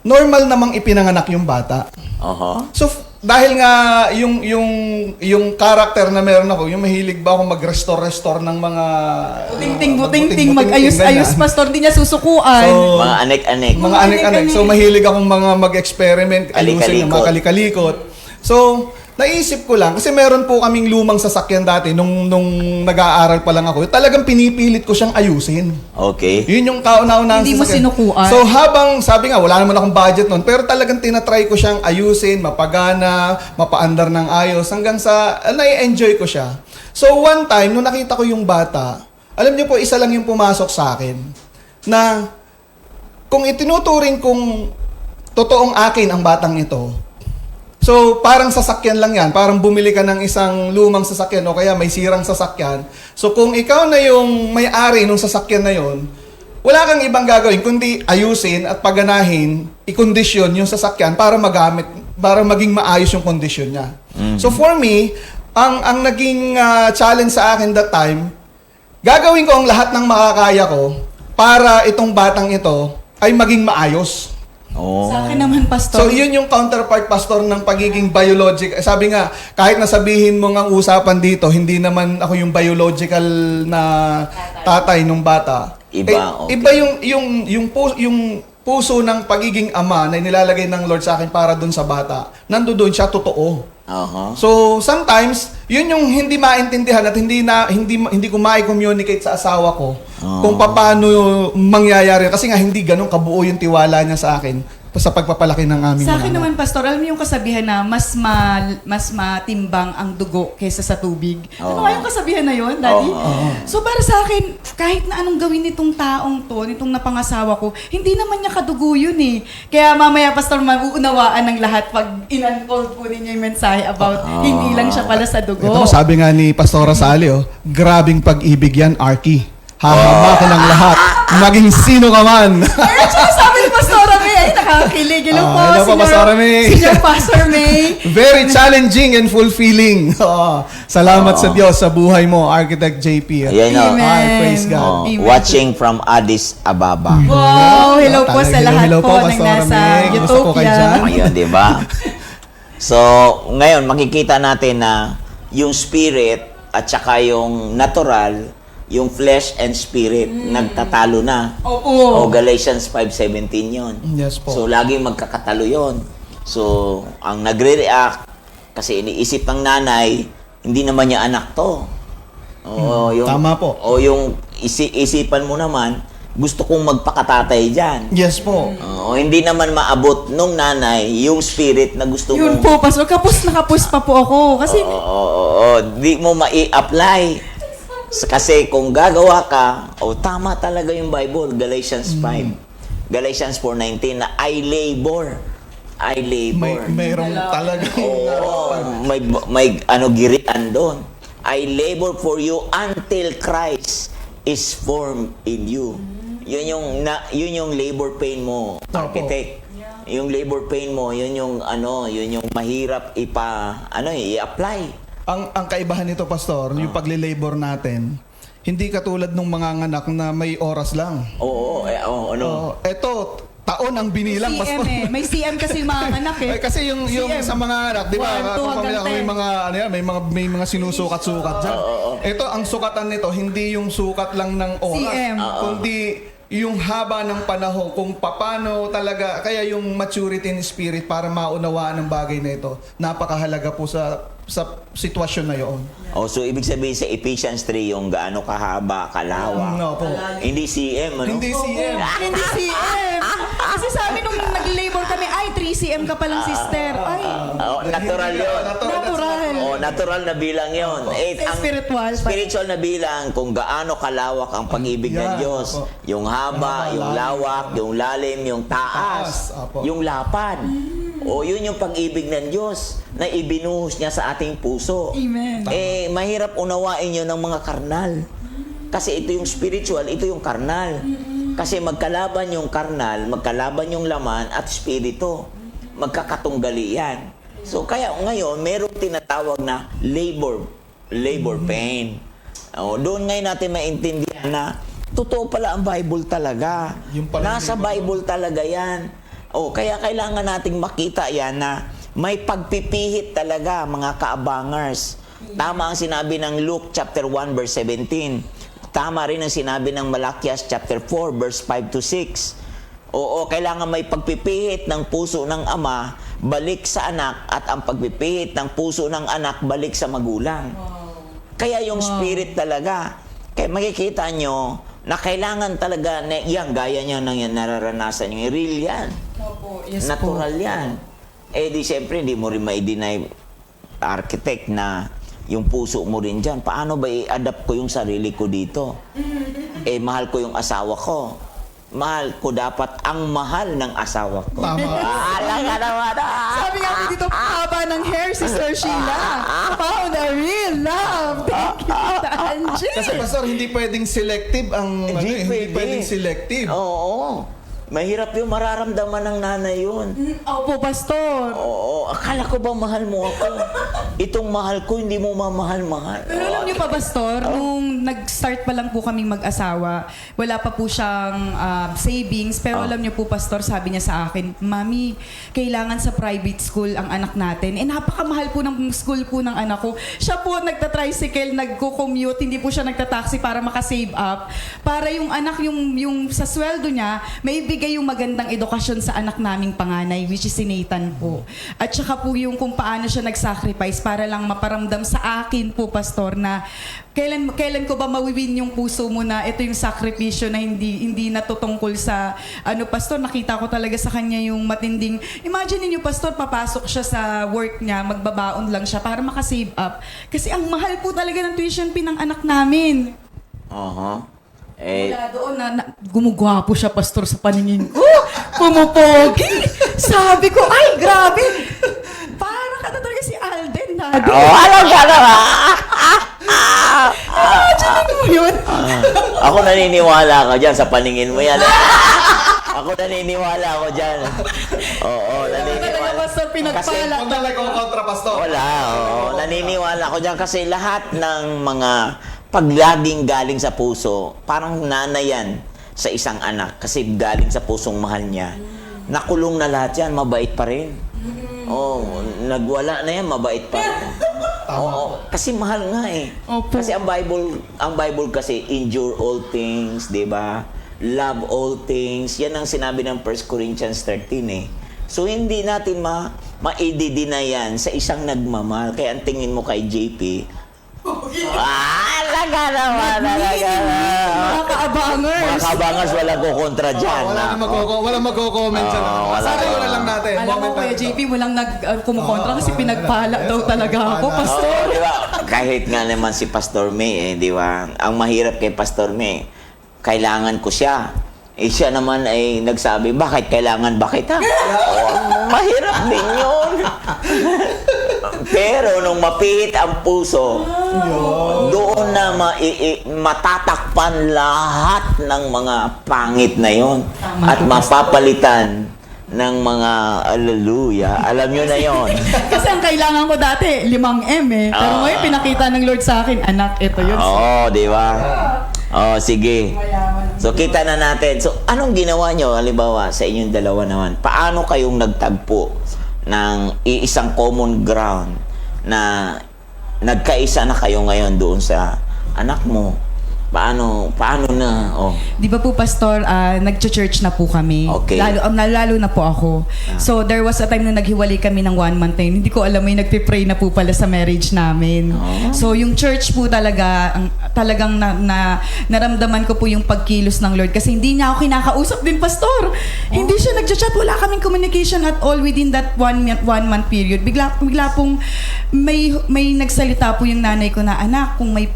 normal namang ipinanganak yung bata. Oho. So, dahil nga yung character na meron ako, yung mahilig ba ako mag-restore ng mga Buting-ting, mag-ayos-ayos, ganyan. pastor, di niya susukuan. So, Mga anek-anek. mga anek-anek. So, mahilig akong mga mag-experiment, ayusin yung mga kalikalikot. So, naisip ko lang, kasi meron po kaming lumang sasakyan dati nung nag-aaral pa lang ako, talagang pinipilit ko siyang ayusin. Okay. Yun yung kauna-unahang Hindi mo sasakyan. sinukuan. So habang, sabi nga, wala naman akong budget noon, pero talagang tinatry ko siyang ayusin, mapagana, mapaandar ng ayos, hanggang sa, nai-enjoy ko siya. So one time, nung nakita ko yung bata, alam niyo po, isa lang yung pumasok sa akin, na kung itinuturing kong totoong akin ang batang ito, so, parang sasakyan lang yan. Parang bumili ka ng isang lumang sasakyan o kaya may sirang sasakyan. So, kung ikaw na yung may-ari ng sasakyan na yon, wala kang ibang gagawin kundi ayusin at paganahin, ikondisyon yung sasakyan para magamit, para maging maayos yung kondisyon niya. So, for me, ang naging challenge sa akin that time, gagawin ko ang lahat ng makakaya ko para itong batang ito ay maging maayos. Oh. Sa akin naman, pastor. So, yun yung counterpart, pastor, ng pagiging biological. Sabi nga, kahit nasabihin mo ng usapan dito, hindi naman ako yung biological na tatay nung bata. Iba, okay. Iba yung puso ng pagiging ama na nilalagay ng Lord sa akin para dun sa bata. Nandoon siya, totoo. Oho. So, sometimes, yun yung hindi maintindihan at hindi ko mai-communicate sa asawa ko kung paano mangyayari. Kasi nga, hindi ganun kabuo yung tiwala niya sa akin sa pagpapalaki ng aming Sa mga akin anak. naman, pastor, alam mo yung kasabihan na mas matimbang ang dugo kaysa sa tubig. Ano nga yung kasabihan na yun, Daddy? So para sa akin, kahit na anong gawin nitong taong to, nitong napangasawa ko, hindi naman niya kadugo yun eh. Kaya mamaya, pastor, mauunawaan ng lahat pag in-unfold po ninyo yung mensahe about hindi lang siya pala sa dugo. Ito, sabi nga ni Pastora Sally, grabing pag-ibig yan, Arky. Hahamakin ang lahat. Maging sino ka man. Ayun, siya sabi ni Pastora May. Ay, nakakilig. Hello po, hello po, Pastora May. Senior Pastor May. Very challenging and fulfilling. Salamat sa Diyos sa buhay mo, Architect JP. Ayan, oh. Amen. Praise God. Oh, Amen. watching from Addis Ababa. Wow, hello po sa Talagang lahat hello po po, ng Pastora nasa May. Gusto ko kayo dyan. Utopia. Ayun, di ba? So, ngayon, makikita natin na yung spirit at saka yung natural, yung flesh and spirit, nagtatalo na. Oo. O Galatians 5:17 yun. Yes po. So, laging magkakatalo yun. So, ang nagre-react, kasi iniisip ng nanay, hindi naman niya anak to. O, yung, Tama po. O yung isipan mo naman, gusto kong magpakatatay dyan. Yes po. O, hindi naman maabot nung nanay yung spirit na gusto Yun mo. po, Pastor. Kapos na kapos pa po ako. Kasi, Di mo mai-apply. Kasi kung gagawa ka, tama talaga yung Bible, Galatians 5. Galatians 4:19 na I labor. Mayroong talaga. May girian doon. I labor for you until Christ is formed in you. Yun yung labor pain mo, architect. Yung labor pain mo, yun yung mahirap i-apply. Ang kaibahan nito, Pastor, yung pagle-labor natin, hindi katulad ng mga anak na may oras lang. Ito, taon ang binilang, CM Pastor. eh. May CM kasi yung mga anak eh. Kasi yung CM. sa mga anak, di ba? 1, 2 hanggang May mga sinusukat-sukat dyan. Ito, ang sukatan nito, hindi yung sukat lang ng oras. CM. Kundi yung haba ng panahon, kung paano talaga, kaya yung maturity in spirit para maunawaan ang bagay na ito, napakahalaga po sa sitwasyon na yun. So ibig sabihin sa Ephesians 3 yung gaano kahaba, kalawak. No po. Hindi CM, ano? Hindi CM. Hindi CM. Kasi sa amin nung nag-labor kami, ay, 3 CM ka palang sister. Ay, Natural yun. natural. Natural na bilang yun. Ang Spiritual. spiritual na bilang kung gaano kalawak ang pag-ibig ng Yan, Diyos. opo. Yung haba, yung lawak, yung lalim, yung taas, Opo. yung lapad. Yun yung pag-ibig ng Diyos na ibinuhos niya sa ating puso. Amen. Mahirap unawain yun ng mga karnal. Kasi ito yung spiritual, ito yung karnal. Kasi magkalaban yung karnal, magkalaban yung laman at spirito. Magkakatunggali yan. So kaya ngayon, merong tinatawag na labor pain. Doon ngayon natin maintindihan na totoo pala ang Bible talaga. Yung pala Nasa Bible talaga yan. Kaya kailangan nating makita yan na may pagpipihit talaga, mga kaabangers. Tama ang sinabi ng Luke chapter 1 verse 17. Tama rin ang sinabi ng Malakias chapter 4 verse 5 to 6. Oo, kailangan may pagpipihit ng puso ng ama balik sa anak at ang pagpipihit ng puso ng anak balik sa magulang. Kaya yung spirit talaga. Kaya makikita nyo na kailangan talaga na yan, gaya nyo nang yan, nararanasan nyo. Real yan. Opo, yes Natural po. yan. Di siyempre, hindi mo rin ma-deny architect na yung puso mo rin dyan. Paano ba i-adapt ko yung sarili ko dito? Mahal ko yung asawa ko. Mahal ko dapat ang mahal ng asawa ko. Tama. Alaga naman. Sabi nga po dito, haba ng hair, Sister Sheila. Found a real love. Thank you, Tita Angie. Kasi pastor, hindi pwedeng selective ang Hindi hindi pwede. pwedeng selective. Oo. Mahirap yung mararamdaman ng nanay yun. Opo, Pastor. Oo. Akala ko ba mahal mo ako? Itong mahal ko, hindi mo mamahal-mahal. Pero alam niyo pa, Pastor, nung nag-start pa lang po kaming mag-asawa, wala pa po siyang savings. Pero alam niyo po, Pastor, sabi niya sa akin, Mami, kailangan sa private school ang anak natin. Napakamahal po ng school po ng anak ko. Siya po nagta-tricycle, nagko-commute, hindi po siya nagta-taxi para makasave up. Para yung anak, yung sa sweldo niya, may ibigay yung magandang edukasyon sa anak naming panganay, which is si Nathan po. At saka po yung kung paano siya nag-sacrifice para lang maparamdam sa akin po, Pastor, na kailan ko ba mawiwin yung puso mo na ito yung sakripisyo na hindi natutungkol sa Pastor, nakita ko talaga sa kanya yung matinding, imagine niyo, Pastor, papasok siya sa work niya, magbabaon lang siya para makasave up. Kasi ang mahal po talaga ng tuition fee ng anak namin. Mula doon gumugwapo siya, Pastor, sa paningin ko. Pumupogi. Sabi ko, ay, grabe. Parang ka na talaga si Alden. Alam ka naman! Imagine mo yun. Ako naniniwala ka dyan sa paningin mo yan. Ako naniniwala ko dyan. Oo, Talaga, naniniwala. Pastor, pinagpala. Huwag na kontra pastor. Wala, oo. Naniniwala ko dyan kasi lahat ng mga paglaging galing sa puso, parang nanay yan sa isang anak kasi galing sa pusong mahal niya. Nakulong na lahat yan, mabait pa rin. Nagwala na yan, mabait pa rin. Oo, kasi mahal nga eh. Opo. Kasi ang Bible kasi endure all things, 'di ba? Love all things. Yan ang sinabi ng 1 Corinthians 13 eh. So hindi natin ma-i-deny yan sa isang nagmamahal. Kaya ang tingin mo kay JP, talaga naman, talaga naman. Mga kaabangers. Mga kabangers, walang kukontra dyan. Walang magko-comment dyan. wala. Sabi ko na lang natin. Alam mo, moment Kuya natin. JP, walang kumukontra kasi pinagpala daw talaga ako, Pastor. Di ba? Kahit nga naman si Pastor May, di ba? Ang mahirap kay Pastor May, kailangan ko siya. Siya naman ay nagsabi, bakit kailangan ba kita? Mahirap din yun. Pero nung mapihit ang puso, doon na matatakpan lahat ng mga pangit na yon at mapapalitan ng mga hallelujah. Alam nyo na yon. Kasi ang kailangan ko dati, 5M eh. Pero ngayon pinakita ng Lord sa akin, anak, ito yun. Oo, di ba? Sige. So, kita na natin. So, anong ginawa nyo, halimbawa, sa inyong dalawa naman? Paano kayong nagtagpo ng iisang common ground na nagkaisa na kayo ngayon doon sa anak mo? Paano na? Di ba po, Pastor, nag-church na po kami. Okay. Lalo na po ako. So, there was a time na naghiwalay kami ng 1 month na yun. Hindi ko alam, may nagpipray na po pala sa marriage namin. So, yung church po talaga, talagang naramdaman ko po yung pagkilos ng Lord. Kasi hindi niya ako kinakausap din, Pastor. Hindi siya nag-chat. Wala kaming communication at all within that 1 month period. Bigla pong may nagsalita po yung nanay ko na, anak, kung may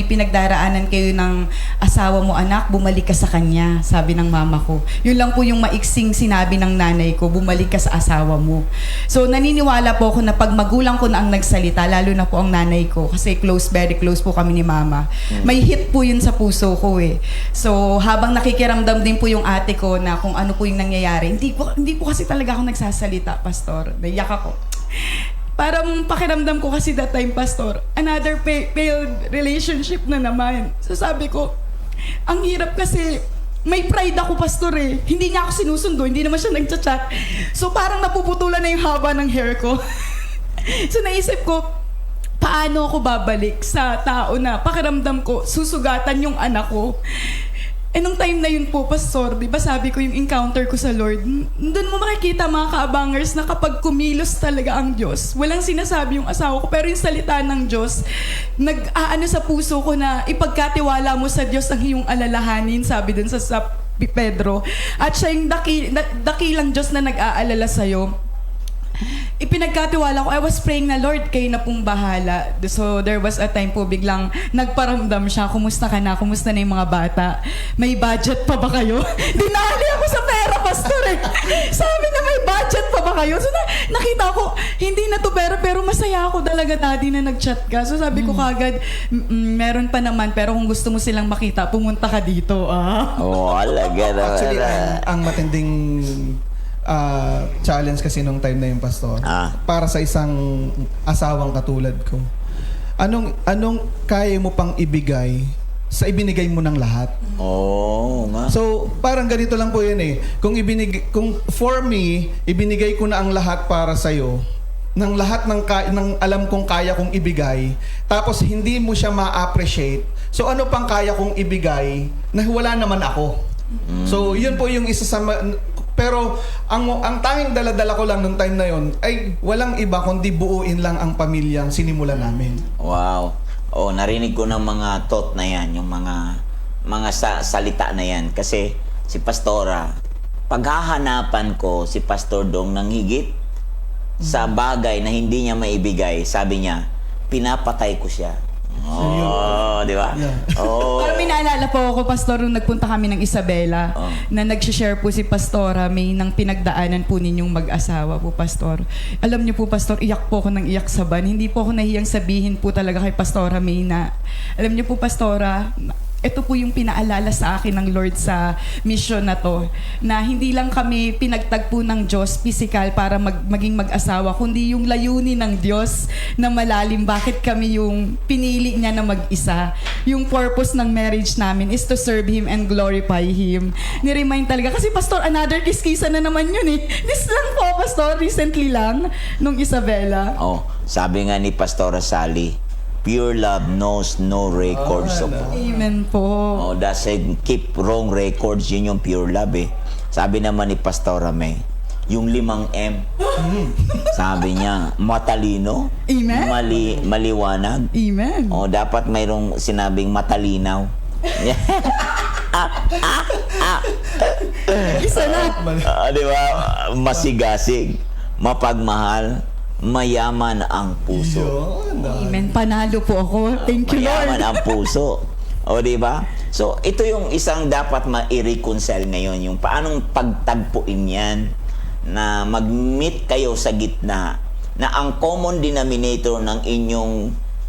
pinagdaraanan kayo ng asawa mo, anak, bumalik ka sa kanya, sabi ng mama ko. Yun lang po yung maiksing sinabi ng nanay ko, bumalik ka sa asawa mo. So, naniniwala po ako na pag magulang ko na ang nagsalita, lalo na po ang nanay ko, kasi very close po kami ni mama. May hit po yun sa puso ko eh. So, habang nakikiramdam din po yung ate ko na kung ano po yung nangyayari, hindi po kasi talaga ako nagsasalita, Pastor. Naiyak ako. Parang pakiramdam ko kasi that time, Pastor, another failed relationship na naman. So sabi ko, ang hirap kasi may pride ako, pastor eh. Hindi niya ako sinusundo, hindi naman siya nagchat-chat. So parang napuputulan na yung haba ng hair ko. So naisip ko, paano ako babalik sa tao na pakiramdam ko, susugatan yung anak ko. Eh nung time na yun po, pastor, di ba sabi ko yung encounter ko sa Lord, doon mo makikita mga kaabangers na kapag kumilos talaga ang Diyos, walang sinasabi yung asawa ko, pero yung salita ng Diyos, nag-aano sa puso ko na ipagkatiwala mo sa Diyos ang iyong alalahanin, sabi dun sa Pedro. At siya yung dakilang Diyos na nag-aalala sa'yo. Ipinagkatiwala ko, I was praying na, Lord, kayo na pong bahala. So there was a time po, biglang nagparamdam siya, kumusta ka na? Kumusta na yung mga bata? May budget pa ba kayo? Dinali ako sa pera, pastor eh. Sabi na, may budget pa ba kayo? So nakita ko, hindi na to pera, pero masaya ako talaga, daddy, na nag-chat ka. So sabi ko kagad, meron pa naman, pero kung gusto mo silang makita, pumunta ka dito. Oh, alaga na. Actually, ang matinding challenge kasi nung time na yung pastor. Para sa isang asawang katulad ko. Anong kaya mo pang ibigay sa ibinigay mo ng lahat? Oo nga. So, parang ganito lang po yun eh. Kung for me, ibinigay ko na ang lahat para sa'yo, ng lahat ng alam kong kaya kong ibigay, tapos hindi mo siya ma-appreciate, so ano pang kaya kong ibigay na wala naman ako? So, yun po yung isa sa... Pero ang tanging dala-dala ko lang nung time na yon ay walang iba kundi buuin lang ang pamilyang sinimulan namin. Wow. Oh, narinig ko ng mga thought na yan, yung mga salita na yan. Kasi si Pastora, paghahanapan ko si Pastor Dong ng higit sa bagay na hindi niya maibigay, sabi niya, pinapatay ko siya. Oh, di ba? Yeah. Oh. Pero may naalala po ako, pastor, nung nagpunta kami ng Isabela, na nag-share po si Pastora, may nang pinagdaanan po ninyong mag-asawa po, pastor. Alam niyo po, pastor, iyak po ako ng iyak sa van. Hindi po ako nahiyang sabihin po talaga kay Pastora May na, alam niyo po, Pastora, ito po yung pinaalala sa akin ng Lord sa mission na to, na hindi lang kami pinagtagpo ng Diyos physical para maging mag-asawa, kundi yung layunin ng Diyos na malalim, bakit kami yung pinili niya na mag-isa. Yung purpose ng marriage namin is to serve Him and glorify Him. Ni-remind talaga, kasi pastor, another kiss-kissa na naman yun eh. This lang po, pastor, recently lang, nung Isabela. Oh, sabi nga ni Pastora Sally, pure love knows no records of wrong. Amen po. Oh, doesn't keep wrong records, yun yung pure love eh. Sabi naman ni Pastora May, yung 5M, sabi niya, matalino, Amen. maliwanag. Amen. Oh, dapat mayroong sinabing matalinaw. Isa na. Di ba? Masigasig, mapagmahal, mayaman ang puso. Amen. Panalo po ako. Thank you, Lord. Mayaman ang puso. O, di ba? So, ito yung isang dapat ma-reconcile ngayon. Yung paanong pagtagpuin yan na mag-meet kayo sa gitna na ang common denominator ng inyong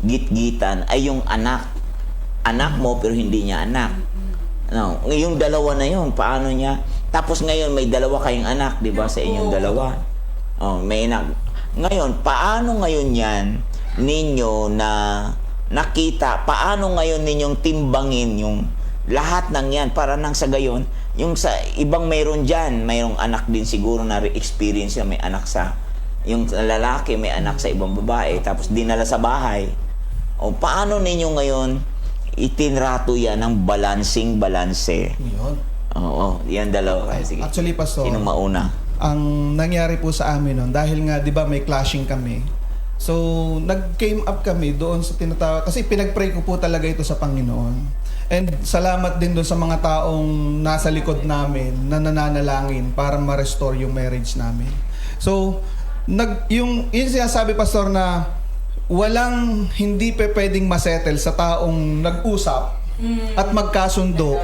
gitgitan ay yung anak. Anak mo pero hindi niya anak. No, yung dalawa na yun, paano niya? Tapos ngayon may dalawa kayong anak, di ba, sa inyong dalawa? Oh, may anak. Ngayon, paano ngayon yan ninyo na nakita, paano ngayon ninyong timbangin yung lahat ng yan para nang sa gayon, yung sa ibang mayroon dyan, mayroong anak din siguro na experience na may anak sa, yung lalaki may anak sa ibang babae, tapos dinala sa bahay. O paano ninyo ngayon itinrato yan ng balanse? Yun. Oo, yan dalawa. Sige. Actually, pastor, Sinong mauna? ang nangyari po sa amin noon, dahil nga, di ba, may clashing kami. So, nag-came up kami doon sa tinatawag, kasi pinag-pray ko po talaga ito sa Panginoon. And salamat din doon sa mga taong nasa likod namin na nananalangin para ma-restore yung marriage namin. So, yung sinasabi, pastor, na walang hindi pwedeng masettle sa taong nag-usap at magkasundo.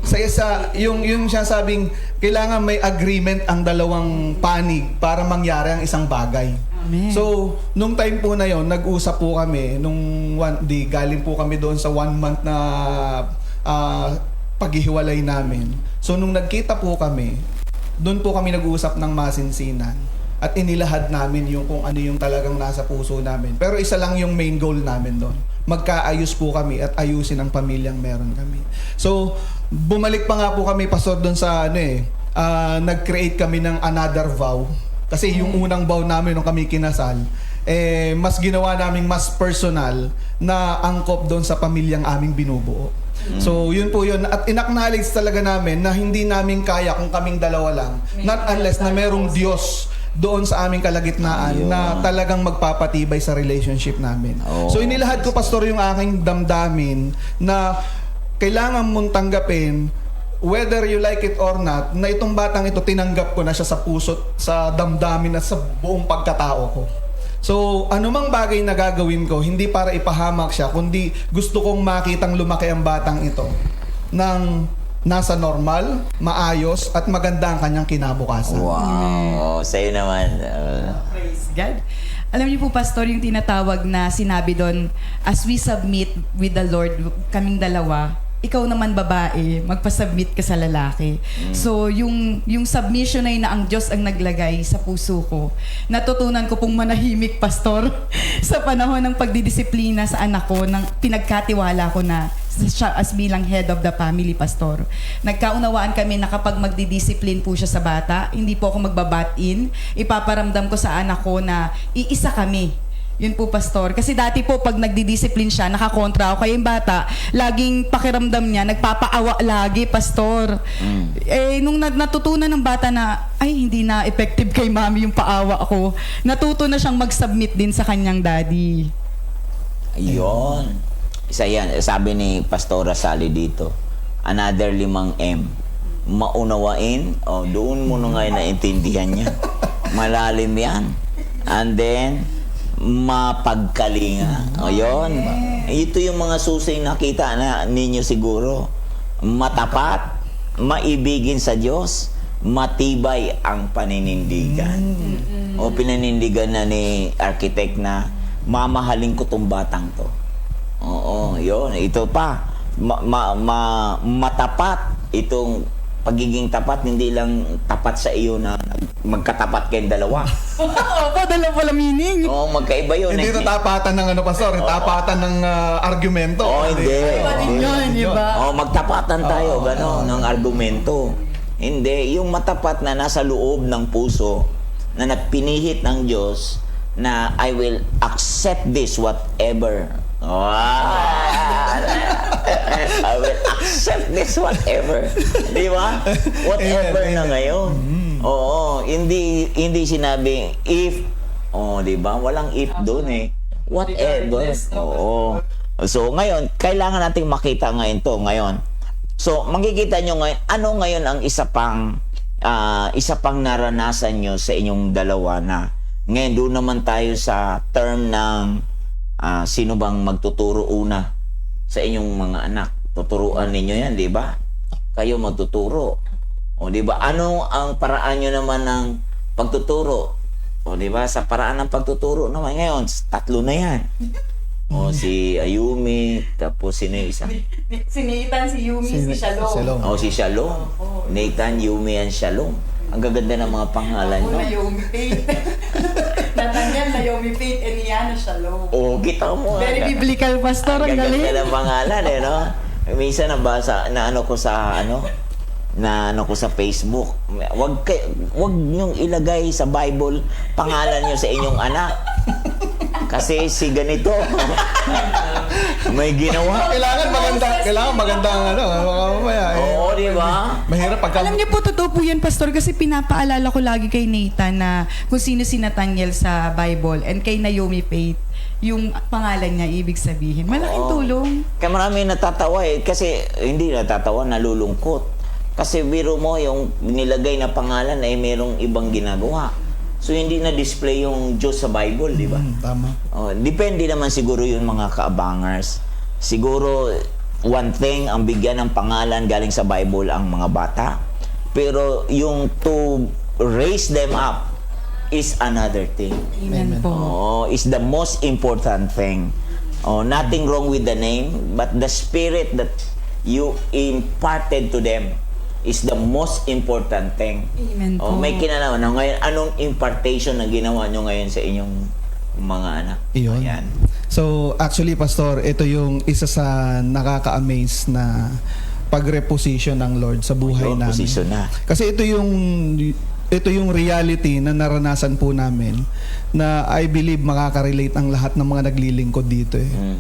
Sa isa, yung sinasabing kailangan may agreement ang dalawang panig para mangyari ang isang bagay. Amen. So, nung time po na yon, nag-usap po kami, galing po kami doon sa 1 month na paghihiwalay namin. So, nung nagkita po kami, doon po kami nag-uusap ng masinsinan. At inilahad namin yung kung ano yung talagang nasa puso namin. Pero isa lang yung main goal namin doon. magkaayos po kami at ayusin ang pamilyang meron kami. So, bumalik pa nga po kami, Pastor, doon sa nag-create kami ng another vow. Kasi yung unang vow namin nung kami kinasal, mas ginawa naming mas personal na angkop doon sa pamilyang aming binubuo. So, yun po yun. At in-acknowledge talaga namin na hindi namin kaya kung kaming dalawa lang. Not unless na merong Diyos doon sa aming kalagitnaan na talagang magpapatibay sa relationship namin. So, inilahad ko, Pastor, yung aking damdamin na kailangan mong tanggapin, whether you like it or not, na itong batang ito, tinanggap ko na siya sa puso, sa damdamin at sa buong pagkatao ko. So, anumang bagay na gagawin ko, hindi para ipahamak siya, kundi gusto kong makitang lumaki ang batang ito ng nasa normal, maayos, at maganda ang kanyang kinabukasan. Wow. Sa'yo naman. Praise God. Alam niyo po, Pastor, yung tinatawag na sinabi doon, as we submit with the Lord, kaming dalawa, ikaw naman babae, magpa-submit ka sa lalaki. So, yung submission ay na ang Diyos ang naglagay sa puso ko. Natutunan ko pong manahimik, Pastor, sa panahon ng pagdidisiplina sa anak ko, ng pinagkatiwala ko na siya as bilang head of the family, Pastor. Nagkaunawaan kami na kapag magdidisiplin po siya sa bata, hindi po ako magbabat-in. Ipaparamdam ko sa anak ko na iisa kami. Yun po, Pastor. Kasi dati po, pag nagdidisiplin siya, nakakontra ako. Kaya yung bata, laging pakiramdam niya, nagpapaawa lagi, Pastor. Nung natutunan ng bata na, ay, hindi na effective kay mami yung paawa ko, natuto na siyang mag-submit din sa kanyang daddy. Ayun. Isa yan. Sabi ni Pastora Sally dito, another 5 M. Maunawain. Doon mo na ngayon naintindihan niya. Malalim yan. And then, mapagkalinga. Ayun. Ito yung mga susing nakita na ninyo siguro. Matapat, maibigin sa Diyos, matibay ang paninindigan. O pinanindigan na ni architect na mamahalin ko tong batang to. Oo, yun. Ito pa. Matapat itong pagiging tapat, hindi lang tapat sa iyo na magkatapat kayong dalawa. Opo, dalawa pala meaning. Oo, magkaiba yun. Hindi ito tapatan ng Pastor, tapatan ng argumento. Hindi. Magtapatan tayo, gano'n, ng argumento. Hindi, yung matapat na nasa loob ng puso, na napinihit ng Diyos, na I will accept this whatever. I will accept this whatever. Di ba? Whatever na ngayon. Oo, hindi sinabi if. Di ba? Walang if doon eh. Whatever. Oo. So ngayon, kailangan nating makita ngayon to ngayon. So makikita nyo ngayon, ano ngayon ang isa pang naranasan nyo sa inyong dalawa na ngayon doon naman tayo sa term ng sino bang magtuturo una sa inyong mga anak? Tuturuan ninyo yan, di ba? Kayo magtuturo. O di ba? Ano ang paraan nyo naman ng pagtuturo? O di ba? Sa paraan ng pagtuturo naman ngayon, 3 na yan. O si Ayumi, tapos sino yung isa? Si Nathan, si Yumi, si Shalom. O si Shalom. Nathan, Yumi, and Shalom. Ang gaganda ng mga pangalan nyo. Naomi Faith. Nathaniel, Naomi Faith, Eliana, Shalom. Kita mo. Very biblical, Pastor. Ang galing. Gaganda ng pangalan no? Minsan nabasa, na ano ko sa Facebook. Wag niyong ilagay sa Bible pangalan niyo sa inyong anak. Kasi si ganito may ginawa. Kailangan maganda ang mamaya. Oo, di ba? Mahirap pagka... Alam niyo po, totoo po yan, Pastor, kasi pinapaalala ko lagi kay Nathan na kung sino si Nathaniel sa Bible and kay Naomi Faith, yung pangalan niya, ibig sabihin. Malaking tulong. Kaya marami natatawa kasi hindi natatawa, nalulungkot. Kasi biro mo, yung nilagay na pangalan ay mayroong ibang ginagawa. So, hindi na-display yung Diyos sa Bible, di ba? Tama. Depende naman siguro yun mga kaabangers. Siguro, one thing, ang bigyan ng pangalan galing sa Bible ang mga bata. Pero yung to raise them up is another thing. Amen po. Is the most important thing. Nothing wrong with the name, but the spirit that you imparted to them is the most important thing. Amen po. May kinalaman. Ngayon, anong impartation na ginawa nyo ngayon sa inyong mga anak? Iyon. Ayan. So, actually, Pastor, ito yung isa sa nakaka-amaze na pag-reposition ng Lord sa buhay Yung namin. position na. Kasi ito yung reality na naranasan po namin na I believe makaka-relate ang lahat ng mga naglilingkod dito eh.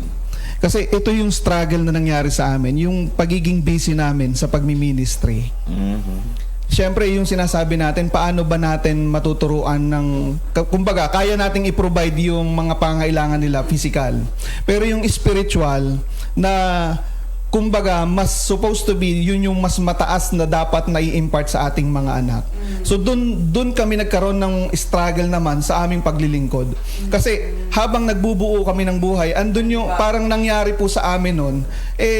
Kasi ito yung struggle na nangyari sa amin, yung pagiging busy namin sa pagmi-ministry. Siyempre, yung sinasabi natin, paano ba natin matuturuan ng, kumbaga, kaya nating i-provide yung mga pangailangan nila, physical. Pero yung spiritual, na, kumbaga, mas supposed to be, yun yung mas mataas na dapat na i-impart sa ating mga anak. So, dun kami nagkaroon ng struggle naman sa aming paglilingkod. Kasi, habang nagbubuo kami ng buhay, andun yung parang nangyari po sa amin nun,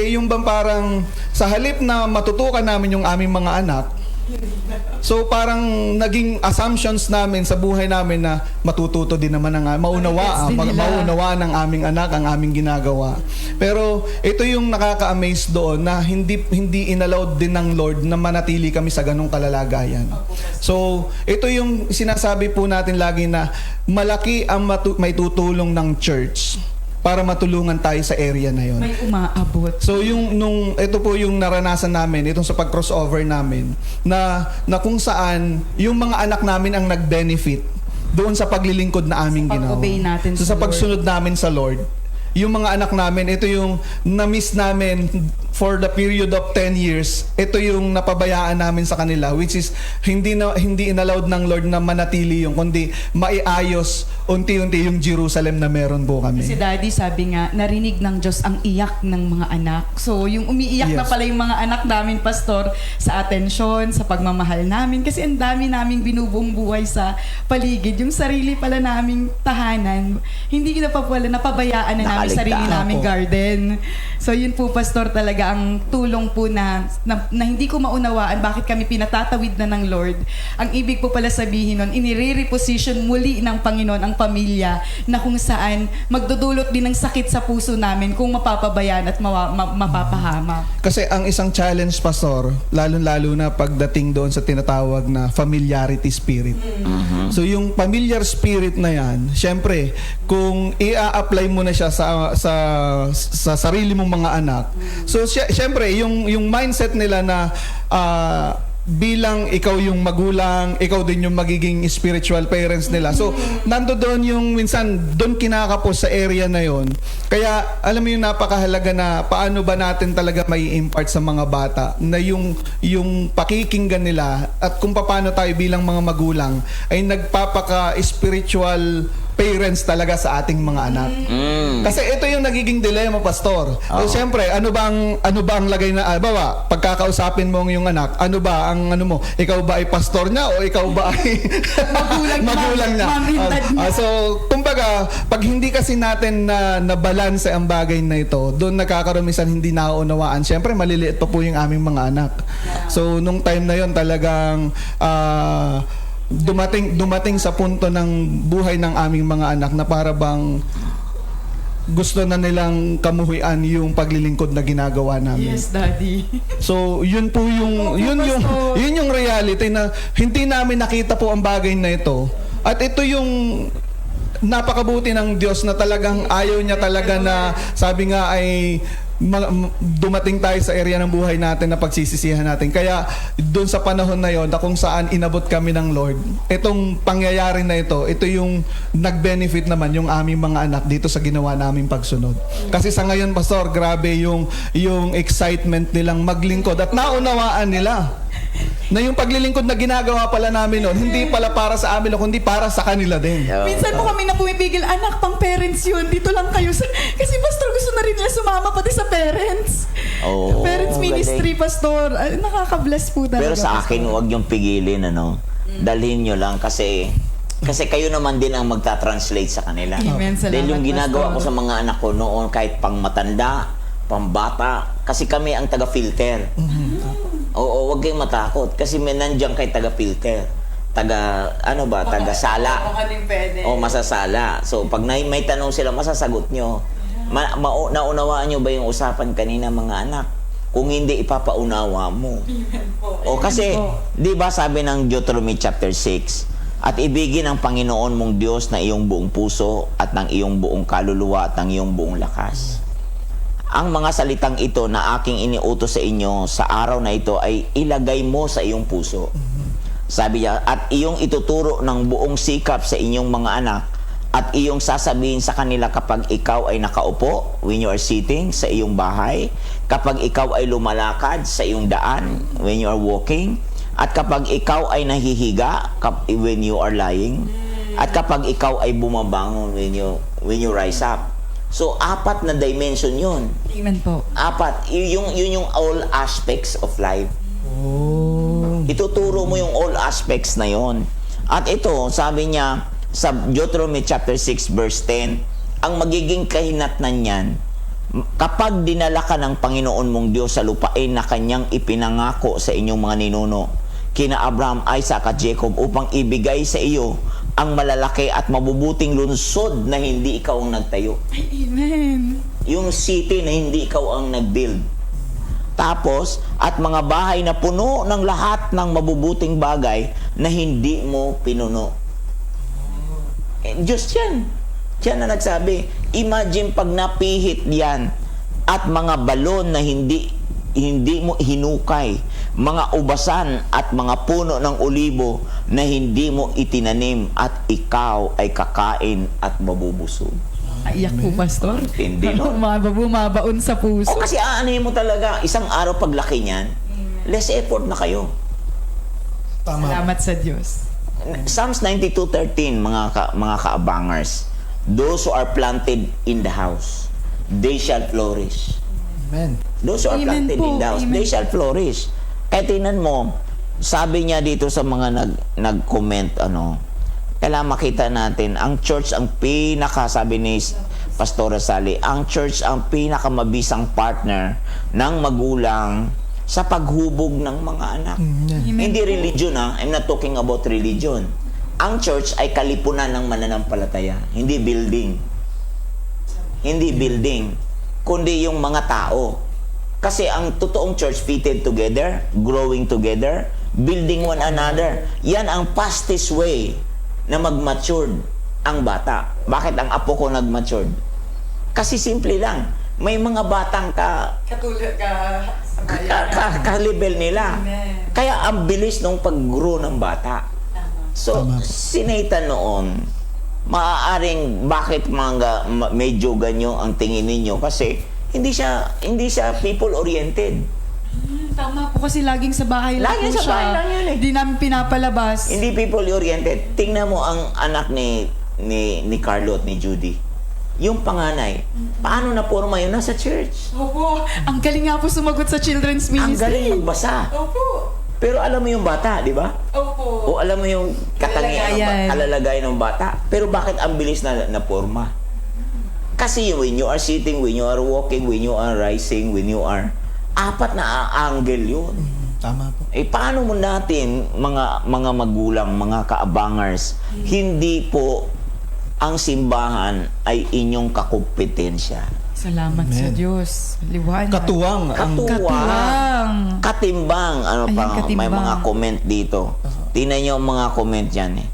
yung bang parang, sa halip na matutukan namin yung aming mga anak, so parang naging assumptions namin sa buhay namin na matututo din naman ang maunawa ng aming anak ang aming ginagawa. Pero ito yung nakaka-amaze doon na hindi inallowed din ng Lord na manatili kami sa ganung kalalagayan. So ito yung sinasabi po natin lagi na malaki ang may tutulong ng church para matulungan tayo sa area na yon. May umaabot. So ito po yung naranasan namin itong sa pag-crossover namin na kung saan yung mga anak namin ang nag-benefit doon sa paglilingkod na aming ginawa. Pag-obey natin so, sa sa pagsunod namin sa Lord. Yung mga anak namin, ito yung na-miss namin for the period of 10 years. Ito yung napabayaan namin sa kanila, which is hindi inallowed ng Lord na manatili yung, kundi maiayos unti-unti yung Jerusalem na meron po kami. Kasi Daddy, sabi nga, narinig ng Diyos ang iyak ng mga anak. So, yung umiiyak na Yes. pala yung mga anak namin, Pastor, sa atensyon, sa pagmamahal namin. Kasi ang dami naming binubuong buhay sa paligid. Yung sarili pala naming tahanan, hindi na pa pala napabayaan na namin Nakaligtaan. sarili naming Opo. garden. So, yun po, Pastor, talaga ang tulong po na hindi ko maunawaan bakit kami pinatatawid na ng Lord. Ang ibig po pala sabihin nun, inire-reposition muli ng Panginoon ang pamilya na kung saan magdudulot din ng sakit sa puso namin kung mapapabayaan at mapapahama. Kasi ang isang challenge, Pastor, lalo-lalo na pagdating doon sa tinatawag na familiarity spirit. So yung familiar spirit na yan, syempre, kung i-apply mo na siya sa sarili mong mga anak, so syempre, yung mindset nila na bilang ikaw yung magulang, ikaw din yung magiging spiritual parents nila. So, nandoon yung minsan, doon kinakapos sa area na yon. Kaya, alam mo yung napakahalaga na paano ba natin talaga may impart sa mga bata na yung pakikinggan nila at kung paano tayo bilang mga magulang ay nagpapaka-spiritual parents talaga sa ating mga anak. Kasi ito yung nagiging dilema, Pastor. So, siyempre, ano ba ang lagay na, bawa, pagkakausapin mo yung anak, ano ba ang mo? Ikaw ba ay pastor niya o ikaw ba ay magulang niya? So, kumbaga, pag hindi kasi natin na balance ang bagay na ito, doon nagkakaroon minsan hindi nauunawaan. Siyempre, maliliit pa po yung aming mga anak. So, nung time na yon talagang dumating sa punto ng buhay ng aming mga anak na para bang gusto na nilang kamuhian yung paglilingkod na ginagawa namin. Yes, Daddy. So, yun po yung yun yung reality na hindi namin nakita po ang bagay na ito. At ito yung napakabuti ng Diyos na talagang ayaw niya talaga na sabi nga ay dumating tayo sa area ng buhay natin na pagsisisihan natin. Kaya doon sa panahon na yon na kung saan inabot kami ng Lord, itong pangyayari na ito yung nag-benefit naman yung aming mga anak dito sa ginawa naming pagsunod. Kasi sa ngayon, Pastor, grabe yung excitement nilang maglingkod at naunawaan nila na yung paglilingkod na ginagawa pala namin noon, hindi pala para sa amin, kundi para sa kanila din. Minsan po kami na pumipigil, anak, pang parents yun, dito lang kayo. Kasi Pastor, gusto na rin nila sumama pati sa parents. Oh, Parents ministry, galing. Pastor. Ay, nakaka-bless po talaga. Pero sa akin, huwag niyong pigilin, dalhin niyo lang kasi kayo naman din ang magta-translate sa kanila. Amen. Salamat, Dahil yung ginagawa ko Pastor. sa mga anak ko noon, kahit pang matanda, pang bata, kasi kami ang taga-filter. Oo, huwag kayong matakot kasi may nandiyan kay taga-filter. Taga-sala. O masasala. So, pag may tanong sila, masasagot nyo. Naunawaan nyo ba yung usapan kanina, mga anak? Kung hindi, ipapaunawa mo. O kasi, di ba sabi ng Deuteronomy chapter 6, At ibigin ang Panginoon mong Diyos na iyong buong puso at ng iyong buong kaluluwa at ng iyong buong lakas. Ang mga salitang ito na aking iniutos sa inyo sa araw na ito ay ilagay mo sa iyong puso. Sabi niya, at iyong ituturo ng buong sikap sa inyong mga anak at iyong sasabihin sa kanila kapag ikaw ay nakaupo, when you are sitting sa iyong bahay, kapag ikaw ay lumalakad sa iyong daan, when you are walking, at kapag ikaw ay nahihiga, when you are lying, at kapag ikaw ay bumabangon, when you rise up. So, 4 na dimension yun. Amen po. 4. Yun yung all aspects of life. Ituturo mo yung all aspects na yon. At ito, sabi niya sa Deuteronomy chapter 6 verse 10, ang magiging kahinatnan niyan, kapag dinala ka ng Panginoon mong Diyos sa lupain na kanyang ipinangako sa inyong mga ninuno, kina Abraham, Isaac at Jacob, upang ibigay sa iyo ang malalaki at mabubuting lungsod na hindi ikaw ang nagtayo. Amen. Yung city na hindi ikaw ang nag-build. Tapos, at mga bahay na puno ng lahat ng mabubuting bagay na hindi mo pinuno. Diyos yan. Yan na nagsabi. Imagine pag napihit yan at mga balon na hindi mo hinukay, mga ubasan at mga puno ng olibo na hindi mo itinanim at ikaw ay kakain at mabubusog. Aiyak po, Pastor. Hindi, no? Bumabaon sa puso. O kasi aanin mo talaga, isang araw paglaki niyan, less effort na kayo. Tama. Salamat sa Diyos. Psalms 92:13, mga kaabangers, those who are planted in the house, they shall flourish. Amen. Those who are Amen planted po. in the house, Amen. they shall flourish. Kaya tingnan mo, sabi niya dito sa mga nag-comment, kailangan makita natin, ang church ang sabi ni Pastora Sally, ang church ang pinakamabisang partner ng magulang sa paghubog ng mga anak. Hindi religion, I'm not talking about religion. Ang church ay kalipunan ng mananampalataya, hindi building. Hindi building, kundi yung mga tao. Kasi ang totoong church fitted together, growing together, building one another. Yan ang fastest way na mag-matured ang bata. Bakit ang apo ko nag-matured? Kasi simple lang. May mga batang Katulad ka ka-level nila. Amen. Kaya ang bilis nung pag-grow ng bata. So, si Nathan noon, maaaring bakit medyo ganyo ang tingin ninyo? Kasi hindi siya people-oriented. Tama po kasi laging sa bahay lang Laging po sa siya. bahay lang yun eh. Hindi namin pinapalabas. Hindi people-oriented. Tingnan mo ang anak ni Carlo at ni Judy. Yung panganay, paano na-forma yun? Nasa church. Opo. Ang galing nga po sumagot sa children's Ang ministry. galing magbasa. Opo. Pero alam mo yung bata, di ba? Opo. O alam mo yung Kalalagayan. kalalagay ng bata. Pero bakit ang bilis na forma? Kasi when you are sitting, when you are walking, when you are rising, when you are... 4 na angle yun. Tama po. Paano mo natin, mga magulang, mga kaabangers, hindi po ang simbahan ay inyong kakumpetensya. Salamat sa Diyos. Liwanag. Katuwang. Katuwang. Katimbang. Ayun, katimbang. May mga comment dito. Tingnan niyo ang mga comment yan eh.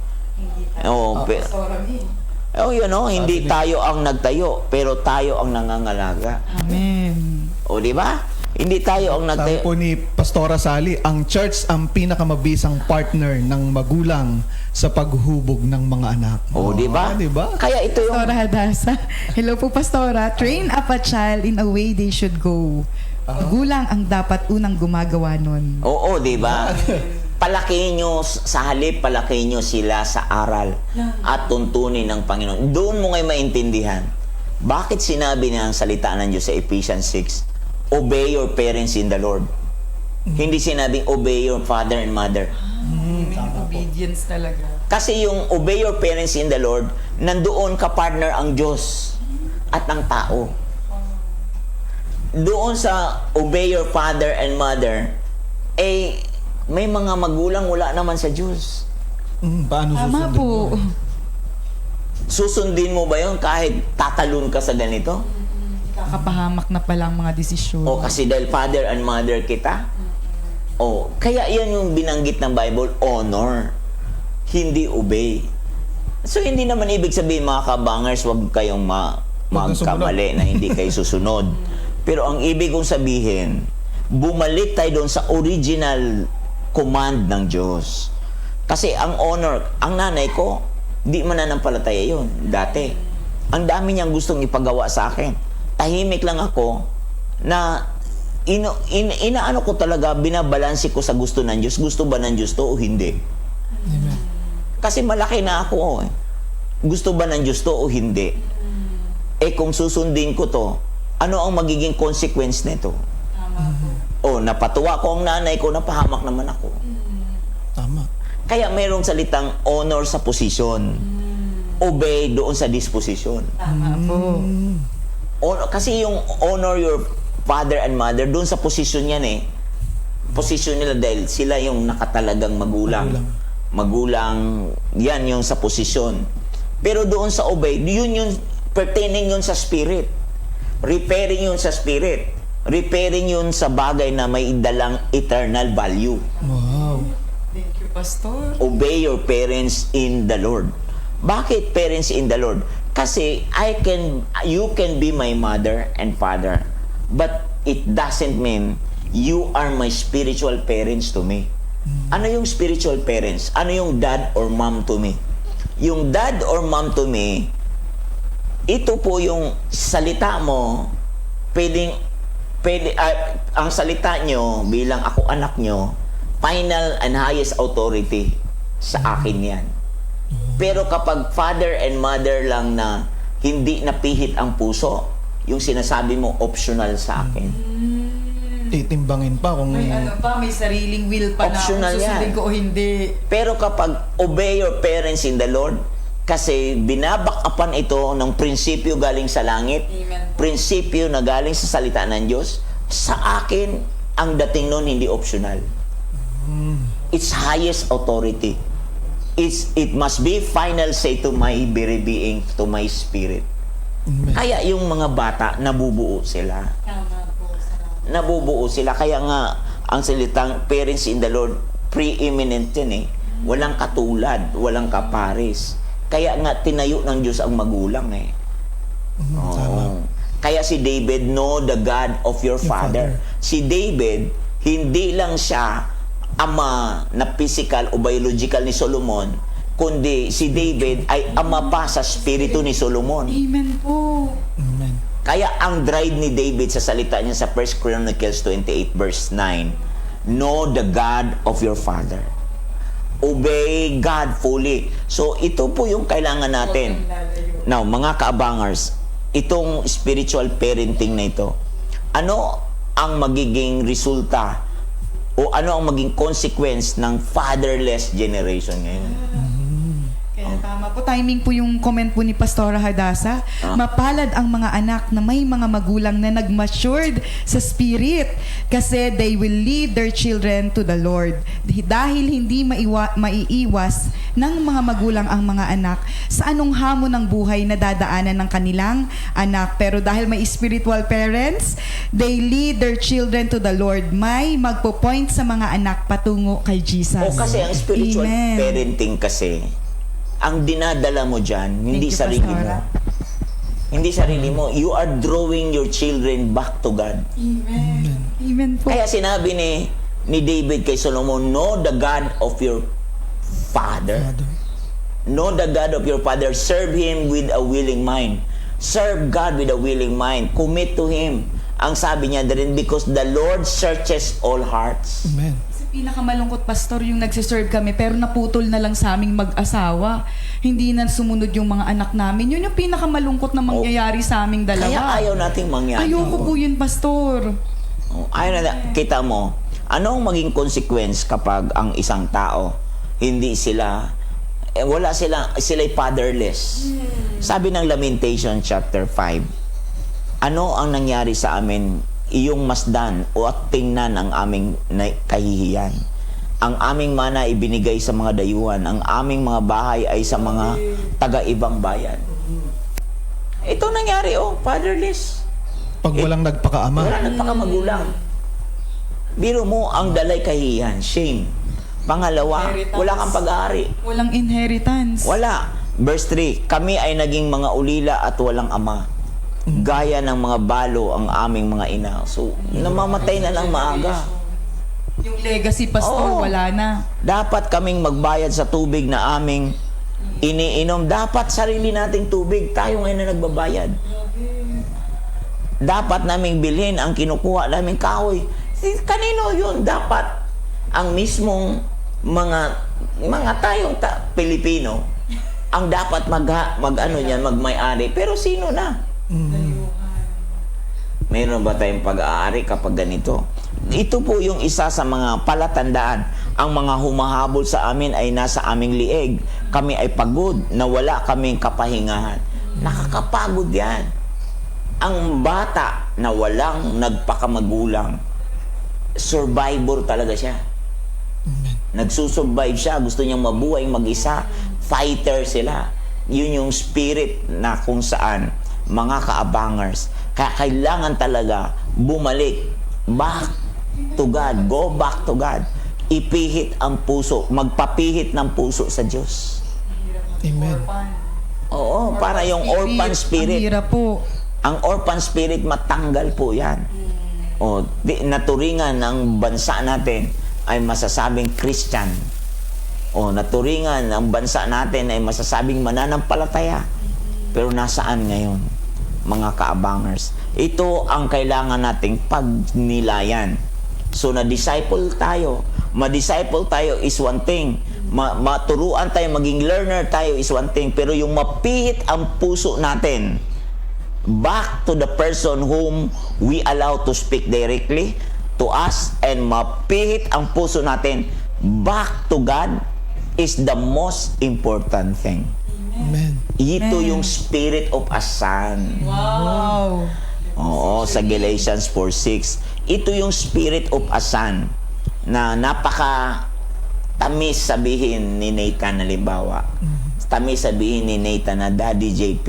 Hindi tayo ang nagtayo, pero tayo ang nangangalaga. Amen. O, di ba? Hindi tayo ang Sabi nagtayo. po ni Pastora Sally, ang church ang pinakamabisang partner ng magulang sa paghubog ng mga anak. O, di ba? Di ba? Kaya ito yung... Pastora Hadasa. Hello po, Pastora. Train up a child in a way they should go. Magulang ang dapat unang gumagawa nun. Oo, di ba? Palakihin nyo, sa halip, palakihin nyo sila sa aral at tuntunin ng Panginoon. Doon mo ngayon maintindihan. Bakit sinabi niya ang salita ng Diyos sa Ephesians 6? Obey your parents in the Lord. Hindi sinabing obey your father and mother. Obedience talaga. Kasi yung obey your parents in the Lord, nandoon ka partner ang Diyos at ang tao. Doon sa obey your father and mother, may mga magulang wala naman sa Diyos. Paano Tama susundin po. mo? Susundin mo ba yun kahit tatalon ka sa ganito? Kakapahamak na palang mga desisyon. O kasi dahil father and mother kita? O, kaya yan yung binanggit ng Bible, honor. hindi obey. So, hindi naman ibig sabihin, mga kabangers, wag kayong magkamali na hindi kayo susunod. Pero ang ibig kong sabihin, bumalik tayo doon sa original command ng Diyos. Kasi ang honor, ang nanay ko, di mananampalataya yun dati. Ang dami niyang gustong ipagawa sa akin. Tahimik lang ako na inaano ko talaga, binabalansi ko sa gusto ng Diyos. Gusto ba ng Diyos to o hindi? Amen. Kasi malaki na ako. Gusto ba ng Diyos to o hindi? Eh kung susundin ko to, ano ang magiging consequence nito? Napatuwa ko ang nanay ko, napahamak naman ako. Tama. Kaya mayroong salitang honor sa posisyon. Obey doon sa disposition. Tama po. Kasi yung honor your father and mother, doon sa posisyon yan eh. Posisyon nila dahil sila yung nakatalagang magulang. Magulang, yan yung sa posisyon. Pero doon sa obey, yun yung pertaining yun sa spirit. Repairing yun sa spirit. Repairing yun sa bagay na may dalang eternal value. Wow. Thank you, Pastor. Obey your parents in the Lord. Bakit parents in the Lord? Kasi you can be my mother and father, but it doesn't mean you are my spiritual parents to me. Ano yung spiritual parents? Ano yung dad or mom to me? Yung dad or mom to me, ito po yung salita mo, ang salita nyo bilang ako anak nyo, final and highest authority sa akin yan. Pero kapag father and mother lang na hindi napihit ang puso, yung sinasabi mo optional sa akin. Titimbangin pa kung... May sariling will pa Optional na kung susundin yan. ko o hindi. Pero kapag obey your parents in the Lord, kasi binabakapan ito ng prinsipyo galing sa langit, Amen. prinsipyo na galing sa salita ng Diyos, sa akin, ang dating nun hindi optional. It's highest authority. It must be final say to my very being, to my spirit. Amen. Kaya yung mga bata, nabubuo sila. Nabubuo sila. Kaya nga, ang salitang parents in the Lord, preeminent yun eh. Walang katulad, walang kapares. Kaya nga, tinayo ng Diyos ang magulang eh. Oo. Kaya si David, know the God of your father. Si David, hindi lang siya ama na physical o biological ni Solomon, kundi si David ay ama pa sa spirito ni Solomon. Amen po. Amen. Kaya ang drive ni David sa salita niya sa 1 Chronicles 28 verse 9, know the God of your father. Obey God fully. So ito po yung kailangan natin. Now, mga kaabangers, itong spiritual parenting na ito, ano ang magiging resulta o ano ang maging consequence ng fatherless generation ngayon? Kaya tama po. Timing po yung comment po ni Pastora Hadassah. Mapalad ang mga anak na may mga magulang na nag-matured sa spirit kasi they will lead their children to the Lord. Dahil hindi maiiwas ng mga magulang ang mga anak sa anong hamon ng buhay na dadaanan ng kanilang anak. Pero dahil may spiritual parents, they lead their children to the Lord. May magpo-point sa mga anak patungo kay Jesus. O kasi ang spiritual Amen. parenting kasi, ang dinadala mo dyan, hindi Thank you, sarili Pastora. mo. Hindi sarili mo. You are drawing your children back to God. Amen. Amen po. Kaya sinabi ni David kay Solomon, know the God of your father. Know the God of your father. Serve Him with a willing mind. Serve God with a willing mind. Commit to Him. Ang sabi niya din, because the Lord searches all hearts. Amen. Pinakamalungkot, Pastor, yung nagsiserve kami pero naputol na lang sa aming mag-asawa. Hindi na sumunod yung mga anak namin. Yun yung pinakamalungkot na mangyayari sa aming dalawa. Kaya ayaw nating mangyari. Ayoko po yun, Pastor. Ayaw na, kita mo, anong maging consequence kapag ang isang tao, hindi sila, sila'y fatherless. Sabi ng Lamentation chapter 5, ano ang nangyari sa amin? Iyong masdan o at tingnan ang aming kahihiyan. Ang aming mana ibinigay sa mga dayuhan. Ang aming mga bahay ay sa mga taga-ibang bayan. Ito nangyari, fatherless. Pag walang nagpakaama. Wala nagpakamagulang. Biro mo, ang dalay kahihiyan, shame. Pangalawa, Inheritance. wala kang pag-aari. Walang inheritance. Wala. Verse 3, kami ay naging mga ulila at walang ama. Gaya ng mga balo ang aming mga ina. So, namamatay na lang maaga. Yung legacy, pastor, Oo. wala na. Dapat kaming magbayad sa tubig na aming iniinom. Dapat sarili nating tubig. Tayo ngayon na nagbabayad. Dapat naming bilhin ang kinukuha naming kahoy. Kanino yun? Dapat ang mismong mga tayong Pilipino ang dapat magmay-ari. Pero sino na? Mayroon ba tayong pag-aari kapag ganito? Ito po yung isa sa mga palatandaan. Ang mga humahabol sa amin ay nasa aming lieg. Kami ay pagod na wala kaming kapahingahan. Nakakapagod yan. Ang bata na walang nagpakamagulang, survivor talaga siya. Nagsusurvive siya. Gusto niyang mabuhay mag-isa. Fighter sila. Yun yung spirit na kung saan mga kaabangers. Kaya kailangan talaga bumalik. Back to God. Go back to God. Ipihit ang puso. Magpapihit ng puso sa Diyos. Amen. Oo, para yung orphan Ang spirit. hirap po. Ang orphan spirit, matanggal po yan. O, naturingan ng bansa natin ay masasabing Christian. O, naturingan ng bansa natin ay masasabing mananampalataya. Pero nasaan ngayon, mga kaabangers? Ito ang kailangan nating pagnilayan. So, na-disciple tayo. Ma-disciple tayo is one thing. Maturuan tayo, maging learner tayo is one thing. Pero yung mapihit ang puso natin, back to the person whom we allow to speak directly to us, and mapihit ang puso natin back to God is the most important thing. Amen. Ito yung spirit of a son. Wow. Oo, sa Galatians 4:6. Ito yung spirit of a son na napaka tamis sabihin ni Nathan, halimbawa. Tamis sabihin ni Nathan na, Daddy JP,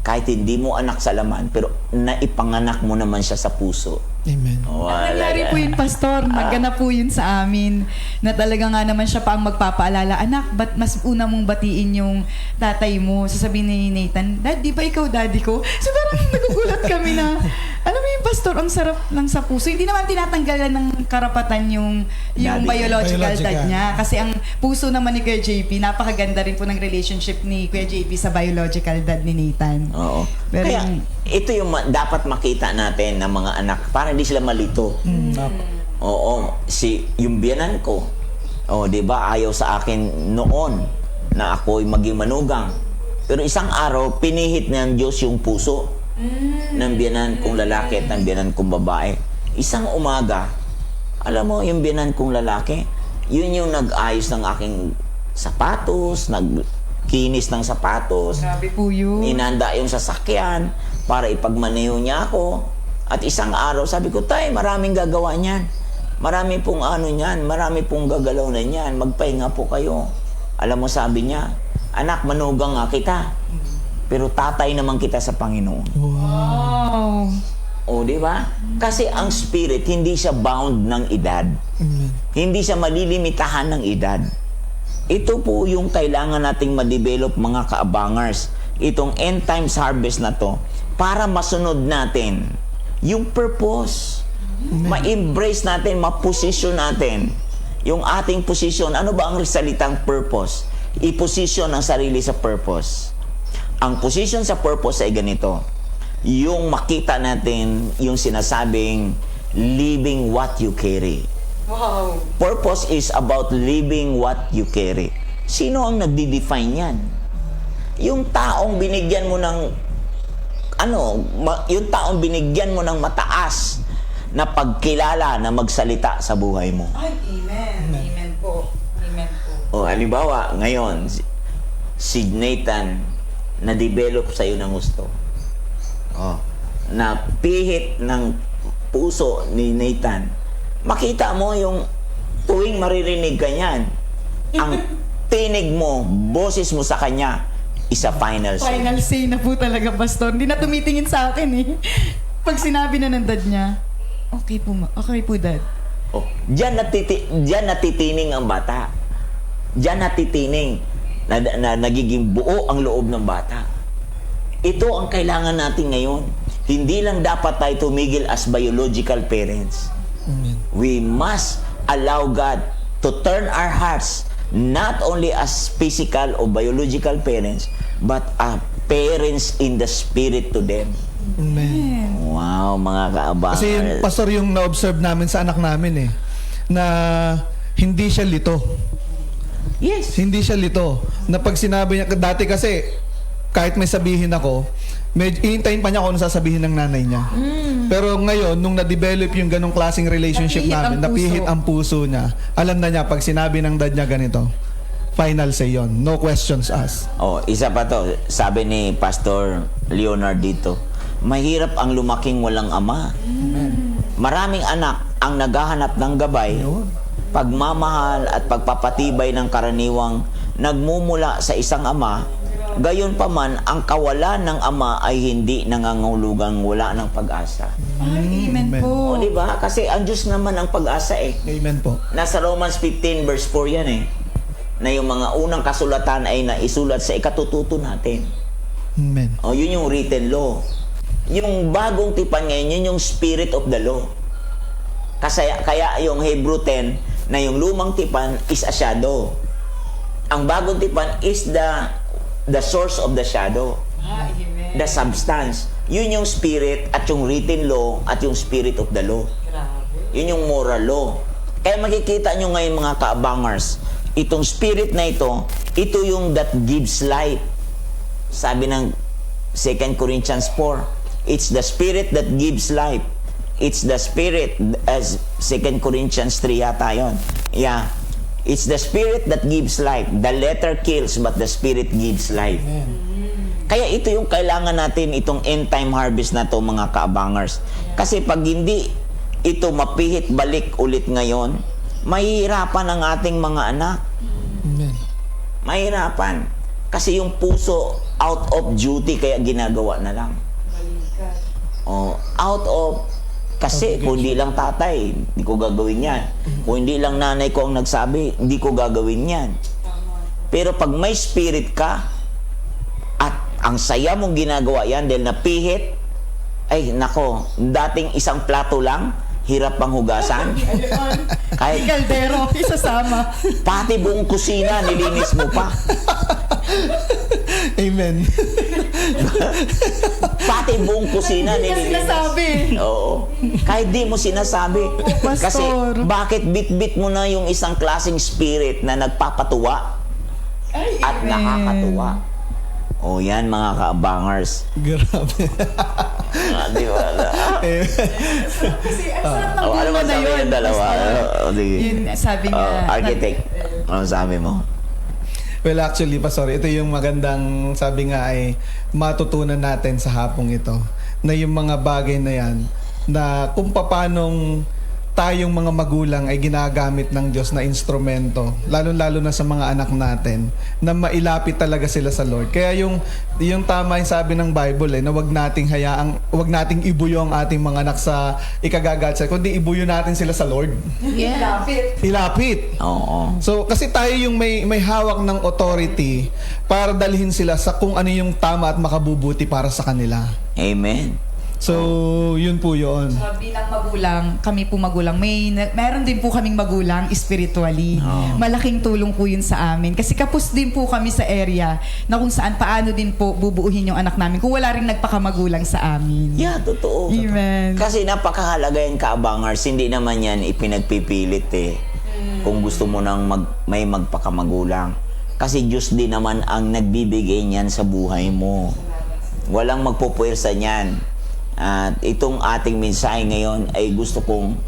kahit hindi mo anak sa laman, pero naipanganak mo naman siya sa puso. Amen. Nangyari po yun, pastor. Nagganap po yun sa amin. Na talaga nga naman siya pa ang magpapaalala. Anak, ba't mas una mong batiin yung tatay mo? Sasabihin ni Nathan, Dad, di ba ikaw daddy ko? So parang nagugulat kami na, alam mo yung pastor, ang sarap lang sa puso. Hindi naman tinatanggalan ng karapatan yung Daddy. biological dad Biological. niya. Kasi ang puso naman ni Kuya JP, napakaganda rin po ng relationship ni Kuya JP sa biological dad ni Nathan. Oo. Pero Kaya, ito yung dapat makita natin ng mga anak para hindi sila malito. Oo, yung biyanan ko, di ba, ayaw sa akin noon na ako'y maging manugang. Pero isang araw, pinihit ng Diyos yung puso ng biyanan kong lalaki at ng biyanan kong babae. Isang umaga, alam mo, yung biyanan kong lalaki, yun yung nag-ayos ng aking sapatos, nagkinis ng sapatos, grabe po yun. inanda yung sasakyan para ipagmaneho niya ako. At isang araw, sabi ko, Tay, maraming gagawa niyan. Marami pong ano niyan, marami pong gagalaw na niyan. Magpahinga po kayo. Alam mo, sabi niya, anak, manugang nga kita. Pero tatay naman kita sa Panginoon. Wow. O, di ba? Kasi ang spirit, hindi siya bound ng edad. Amen. Hindi siya malilimitahan ng edad. Ito po yung kailangan nating ma-develop, mga kaabangers. Itong end times harvest na to, para masunod natin yung purpose. Ma-embrace natin, ma-position natin yung ating position. Ano ba ang salitang purpose? I-position ang sarili sa purpose. Ang position sa purpose ay ganito. Yung makita natin yung sinasabing living what you carry. Wow. Purpose is about living what you carry. Sino ang nagdi-define yan? Yung taong binigyan mo ng yung taong binigyan mo ng mataas na pagkilala na magsalita sa buhay mo. Ay, amen. Amen po. Amen po. O halimbawa, ngayon, si Nathan na-develop sa'yo ng gusto. Na pihit ng puso ni Nathan. Makita mo yung tuwing maririnig ka niyan, ang tinig mo, boses mo sa kanya, isa final say. Final say na po talaga, pastor. Hindi na tumitingin sa akin eh. Pag sinabi na ng dad niya, okay po, okay po dad. Oh, diyan natitining ang bata. Diyan natitining na nagiging buo ang loob ng bata. Ito ang kailangan natin ngayon. Hindi lang dapat tayo tumigil as biological parents. Amen. We must allow God to turn our hearts not only as physical or biological parents, but parents in the spirit to them. Amen. Wow, mga kaabangan. Kasi yung pastor yung na-observe namin sa anak namin na hindi siya lito. Yes. Hindi siya lito. Na pag sinabi niya, dati kasi, kahit may sabihin ako, ihintayin pa niya kung ano sasabihin ng nanay niya. Pero ngayon, nung na-develop yung ganong klaseng relationship napihit ang puso niya. Alam na niya, pag sinabi ng dad niya ganito, final say yon. No questions asked. Oh, isa pa to. Sabi ni Pastor Leonard dito, mahirap ang lumaking walang ama. Maraming anak ang naghahanap ng gabay, pagmamahal at pagpapatibay ng karaniwang nagmumula sa isang ama. Gayon pa man, ang kawalan ng ama ay hindi nangangahulugang wala ng pag-asa. Amen po. O, di ba? Kasi ang Diyos naman ang pag-asa eh. Amen po. Nasa Romans 15 verse 4 yan eh. Na yung mga unang kasulatan ay naisulat sa ikatututo natin. Amen. O, yun yung written law. Yung bagong tipan ngayon, yun yung spirit of the law. Kasi kaya yung Hebrew 10 na yung lumang tipan is a shadow. Ang bagong tipan is the source of the shadow. The substance. Yun yung spirit at yung written law at yung spirit of the law. Yun yung moral law. Kaya makikita nyo ngayon mga kaabangers, itong spirit na ito yung that gives life. Sabi ng 2 Corinthians 4, it's the spirit that gives life. It's the spirit, as 2 Corinthians 3 yata yun. Yeah. It's the spirit that gives life. The letter kills, but the spirit gives life. Amen. Kaya ito yung kailangan natin, itong end time harvest na to mga kaabangers. Kasi pag hindi ito mapihit balik ulit ngayon, mahihirapan ang ating mga anak. Amen. Mahirapan. Kasi yung puso out of duty kaya ginagawa na lang. Oh, out of kasi kung hindi lang tatay, hindi ko gagawin yan. Kung hindi lang nanay ko ang nagsabi, hindi ko gagawin yan. Pero pag may spirit ka, at ang saya mong ginagawa yan dahil napihit, ay nako, dating isang plato lang, hirap pang hugasan. Kahit Kaldero, isasama. pati buong kusina, nilinis mo pa. Amen. Pati buong kusina, nilinis. Sinasabi. Oo. Kahit di mo sinasabi. Kasi bakit bit-bit mo na yung isang klaseng spirit na nagpapatuwa at nakakatuwa. O yan mga kaabangers. Grabe. Di ba? Kasi ang sarap ng Ano bulo ba na sabi yun. yung dalawa? Yun, sabi niya. Architect, ano sabi mo? Well, actually, Pastor, ito yung magandang, sabi nga ay matutunan natin sa hapong ito. Na yung mga bagay na yan, na kung paanong tayong mga magulang ay ginagamit ng Diyos na instrumento, lalo-lalo na sa mga anak natin, na mailapit talaga sila sa Lord. Kaya yung tama yung sabi ng Bible na wag nating ibuyo ang ating mga anak sa ikagagatsa, kundi ibuyo natin sila sa Lord. Yeah. Ilapit. Oo. So, kasi tayo yung may hawak ng authority para dalhin sila sa kung ano yung tama at makabubuti para sa kanila. Amen. So, yun po yun. Bilang magulang, kami po magulang, meron din po kaming magulang spiritually. Malaking tulong po yun sa amin. Kasi kapos din po kami sa area na kung saan paano din po bubuuhin yung anak namin kung wala rin nagpakamagulang sa amin. Yeah, totoo. Amen. Kasi napakahalaga yan kaabangers, hindi naman yan ipinagpipilit eh. Kung gusto mo nang may magpakamagulang. Kasi Diyos din naman ang nagbibigay niyan sa buhay mo. Walang magpupuwersa niyan. At itong ating mensahe ngayon ay gusto kong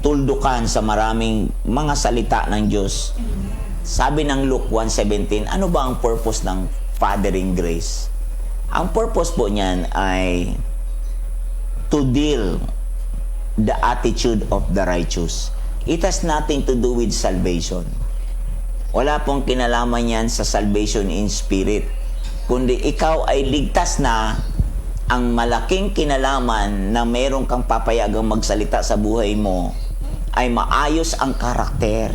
tuldukan sa maraming mga salita ng Diyos. Sabi ng Luke 1:17, ano ba ang purpose ng Fathering Grace? Ang purpose po niyan ay to deal the attitude of the righteous. It has nothing to do with salvation. Wala pong kinalaman yan sa salvation in spirit. Kundi ikaw ay ligtas na, ang malaking kinalaman na meron kang papayagang magsalita sa buhay mo ay maayos ang karakter.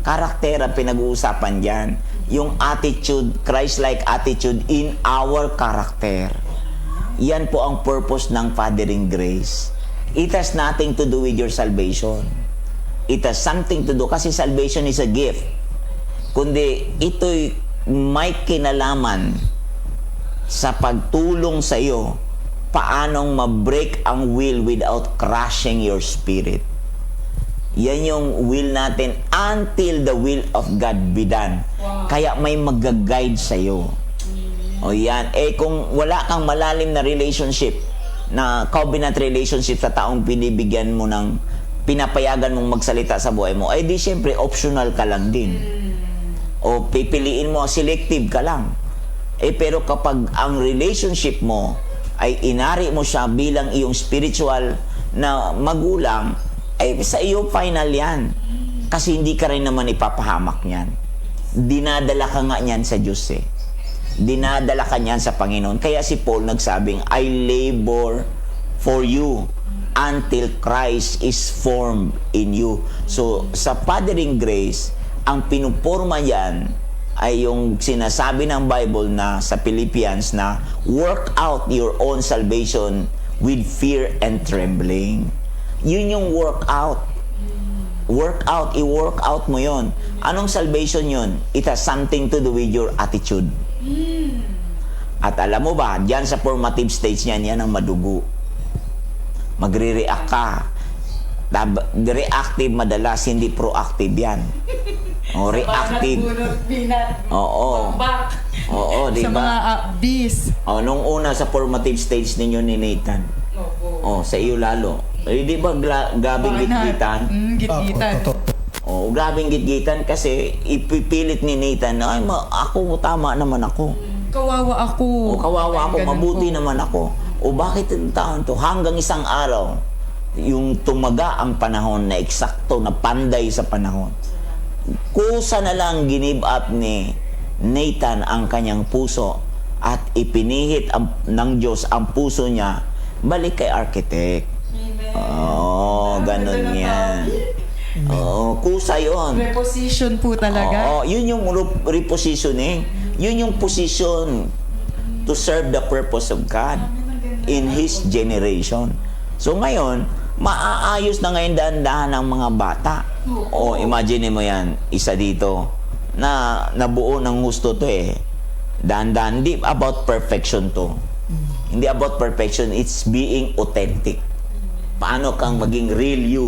Karakter ang pinag-uusapan dyan. Yung attitude, Christ-like attitude in our character. Yan po ang purpose ng Fathering Grace. It has nothing to do with your salvation. It has something to do, kasi salvation is a gift. Kundi ito'y may kinalaman sa pagtulong sa iyo paanong ma-break ang will without crushing your spirit. Yan yung will natin until the will of God be done. Kaya may mag-guide sa iyo. O yan. Kung wala kang malalim na relationship, na covenant relationship sa taong pinibigyan mo ng pinapayagan mong magsalita sa buhay mo, di syempre optional ka lang din. O pipiliin mo, selective ka lang. Pero kapag ang relationship mo ay inari mo siya bilang iyong spiritual na magulang, sa iyo final yan. Kasi hindi ka rin naman ipapahamak niyan. Dinadala ka nga niyan sa Diyos Dinadala ka niyan sa Panginoon. Kaya si Paul nagsabing, I labor for you until Christ is formed in you. So, sa Fathering Grace, ang pinuporma yan ay yung sinasabi ng Bible na sa Philippians na work out your own salvation with fear and trembling. Yun yung work out. Work out, i-work out mo yon. Anong salvation yun? It has something to do with your attitude. At alam mo ba, diyan sa formative stage niyan, yan ang madugo. Magre-react ka. Reactive madalas, hindi proactive yan. O, reactive. Oo. Oo, di Sa ba? mga bis. O, nung una sa formative stage ninyo ni Nathan. O, sa iyo lalo. Di ba grabing gitgitan? Gitgitan. O, grabing gitgitan kasi ipipilit ni Nathan na, ako, tama naman ako. Kawawa ako. O, kawawa ako, Ganun mabuti po. naman ako. O, bakit ang taon to? Hanggang isang araw, yung tumaga ang panahon na eksakto, na panday sa panahon. Kusa na lang give up ni Nathan ang kanyang puso at ipinihit ng Diyos ang puso niya balik kay architect. Oo, ganun yan. Oo, kusa yun. Reposition po talaga. Oo, yun yung repositioning. Yun yung position to serve the purpose of God in His generation. So ngayon, maaayos na ngayon dahan-dahan ng mga bata. O, imagine mo yan, isa dito, na nabuo ng gusto to Dahan-dahan, hindi about perfection to. Hindi about perfection, it's being authentic. Paano kang maging real you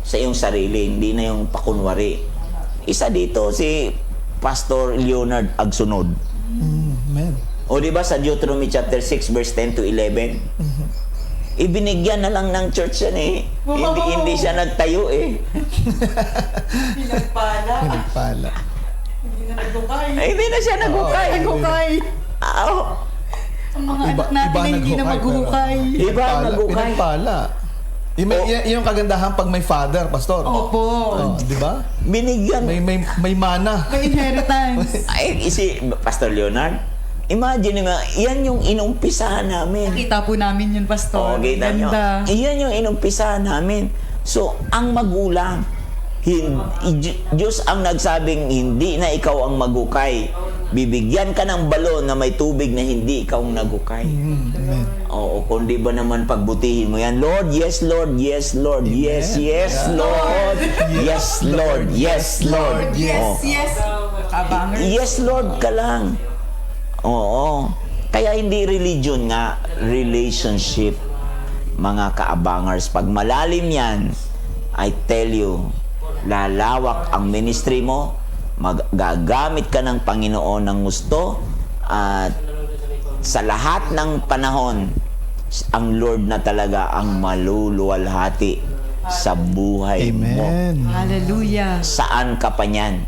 sa iyong sarili, hindi na yung pakunwari. Isa dito si Pastor Leonard Agsunod. Amen. O di ba sa Deuteronomy chapter 6 verse 10 to 11? Ibinigyan na lang ng church yan Hindi siya nagtayo Pinagpala. Hindi na siya naghukay. Naghukay. Ang mga anak natin ay hindi na maghuhukay. Iba ang naghukay. Pinagpala. Yun yung kagandahan pag may father, pastor. Opo. Di ba? Binigyan. May mana. May inheritance. Si Pastor Leonard, imagine mo, yan yung inumpisahan namin. Nakita po namin yun, Pastor. Kita nyo. Ganda. Yan yung inumpisahan namin. So, ang magulang, Diyos ang nagsabing hindi na ikaw ang maghukay. Bibigyan ka ng balon na may tubig na hindi ikaw ang naghukay. Oo, kundi ba naman pagbutihin mo yan, Lord, yes, Lord, yes, Lord, yes, yes, Lord, yes, Lord, yes, Lord. Yes, yes. Kabangers. Yes, Lord ka lang. Oo. Kaya hindi religion nga, relationship, mga kaabangers. Pag malalim yan, I tell you, lalawak ang ministry mo, magagamit ka ng Panginoon ng gusto, at sa lahat ng panahon, ang Lord na talaga ang maluluwalhati sa buhay mo. Amen. Hallelujah. Saan ka pa niyan?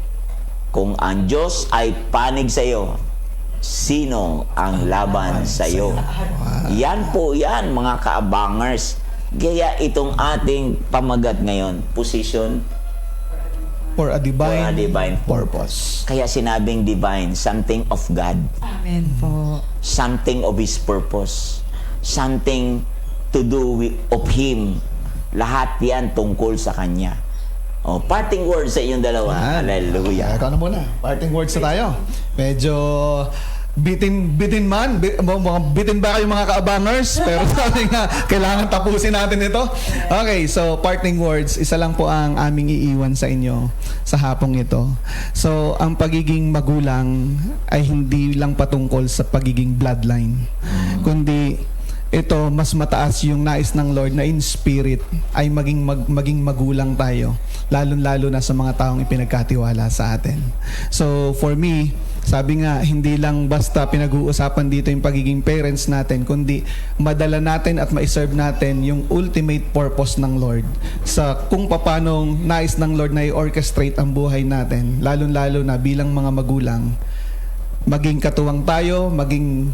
Kung ang Diyos ay panig sa iyo, sino ang laban sa iyo? Yan po yan, mga kaabangers. Kaya itong ating pamagat ngayon, position For a divine, divine purpose. Kaya sinabing divine, something of God, Amen po. something of His purpose, something to do with, of Him, Lahat yan tungkol sa Kanya. Oh, parting words sa inyong dalawa. Hallelujah. Ikaw na muna. Parting words na tayo. Medyo bitin ba kayo mga kaabangers? Pero sabi nga, kailangan tapusin natin ito. Okay, so parting words, isa lang po ang aming iiwan sa inyo sa hapong ito. So, ang pagiging magulang ay hindi lang patungkol sa pagiging bloodline, kundi ito, mas mataas yung nais ng Lord na in spirit ay maging magulang tayo, lalong-lalo na sa mga taong ipinagkatiwala sa atin. So, for me, sabi nga, hindi lang basta pinag-uusapan dito yung pagiging parents natin, kundi madala natin at ma-serve natin yung ultimate purpose ng Lord sa kung paanong nais ng Lord na i-orchestrate ang buhay natin, lalong-lalo na bilang mga magulang. Maging katuwang tayo, maging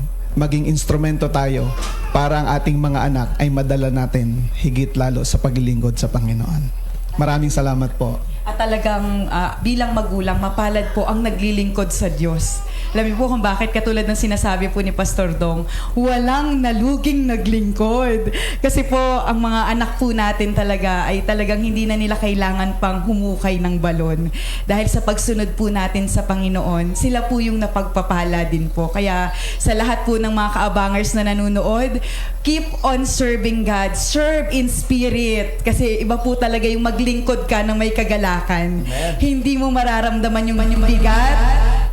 instrumento tayo para ang ating mga anak ay madala natin higit lalo sa paglilingkod sa Panginoon. Maraming salamat po. At talagang bilang magulang, mapalad po ang naglilingkod sa Diyos. Alam niyo po kung bakit, katulad ng sinasabi po ni Pastor Dong, walang naluging naglingkod. Kasi po, ang mga anak po natin talaga ay talagang hindi na nila kailangan pang humukay ng balon. Dahil sa pagsunod po natin sa Panginoon, sila po yung napagpapala din po. Kaya sa lahat po ng mga kaabangers na nanonood, keep on serving God. Serve in spirit. Kasi iba po talaga yung maglingkod ka ng may kagalakan. Hindi mo mararamdaman yung bigat,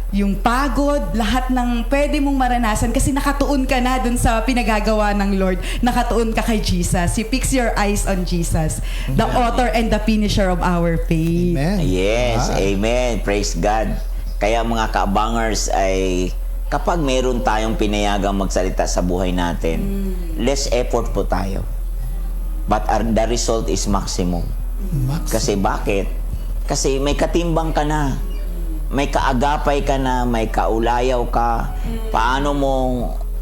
yung pagod, lahat ng pwede mong maranasan kasi nakatuon ka na dun sa pinagagawa ng Lord. Nakatuon ka kay Jesus. You fix your eyes on Jesus, the author and the finisher of our faith. Amen. Yes, amen. Praise God. Kaya mga kaabangers ay kapag meron tayong pinayagang magsalita sa buhay natin, less effort po tayo. But the result is maximum. Kasi bakit? Kasi may katimbang ka na. May kaagapay ka na, may kaulayaw ka. Paano mo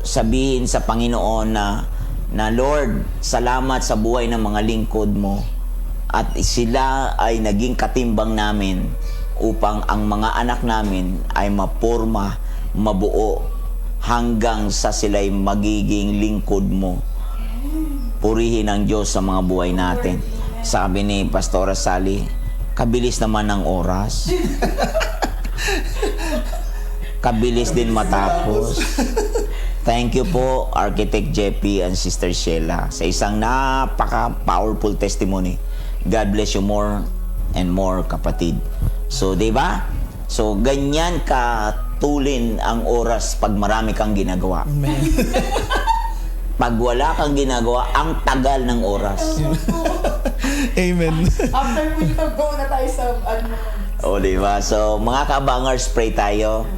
sabihin sa Panginoon na Lord, salamat sa buhay ng mga lingkod mo. At sila ay naging katimbang namin upang ang mga anak namin ay maporma, mabuo, hanggang sa sila'y magiging lingkod mo. Purihin ang Diyos sa mga buhay natin. Sabi ni Pastora Sally, kabilis naman ng oras. Kabilis din matapos. Thank you po, Architect JP and Sister Sheila, sa isang napaka-powerful testimony. God bless you more and more, kapatid. So, di ba? So, ganyan ka tulin ang oras pag marami kang ginagawa. Pag wala kang ginagawa, ang tagal ng oras. Amen. After po nito, go na tayo sa O, diba? So, mga kabangers, pray tayo.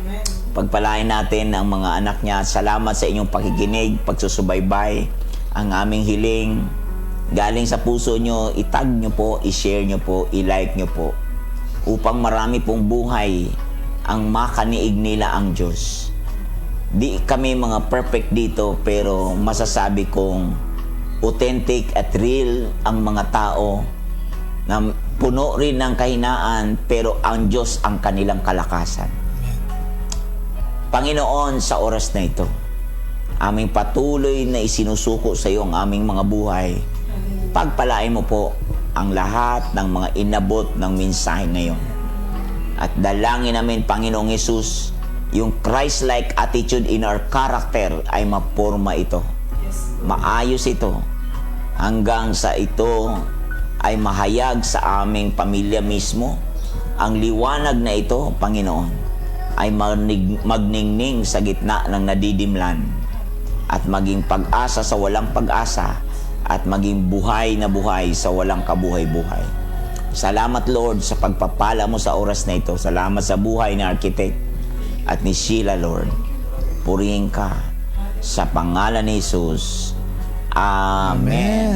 Pagpalain natin ang mga anak niya. Salamat sa inyong pakikinig, pagsusubaybay. Ang aming hiling, galing sa puso nyo, itag nyo po, i-share nyo po, i-like nyo po. Upang marami pong buhay ang makaniig nila ang Diyos. Di kami mga perfect dito, pero masasabi kong authentic at real ang mga tao na puno rin ng kahinaan, pero ang Diyos ang kanilang kalakasan. Panginoon, sa oras na ito, aming patuloy na isinusuko sa iyo ang aming mga buhay. Pagpalain mo po ang lahat ng mga inabot ng mensahe ngayon. At dalangin namin, Panginoong Hesus, yung Christ-like attitude in our character ay maporma ito. Maayos ito hanggang sa ito ay mahayag sa aming pamilya mismo. Ang liwanag na ito, Panginoon, ay magningning sa gitna ng nadidimlan at maging pag-asa sa walang pag-asa at maging buhay na buhay sa walang kabuhay-buhay. Salamat, Lord, sa pagpapala mo sa oras na ito. Salamat sa buhay ni Architect at ni Sheila, Lord. Purihin ka sa pangalan ni Jesus. Amen.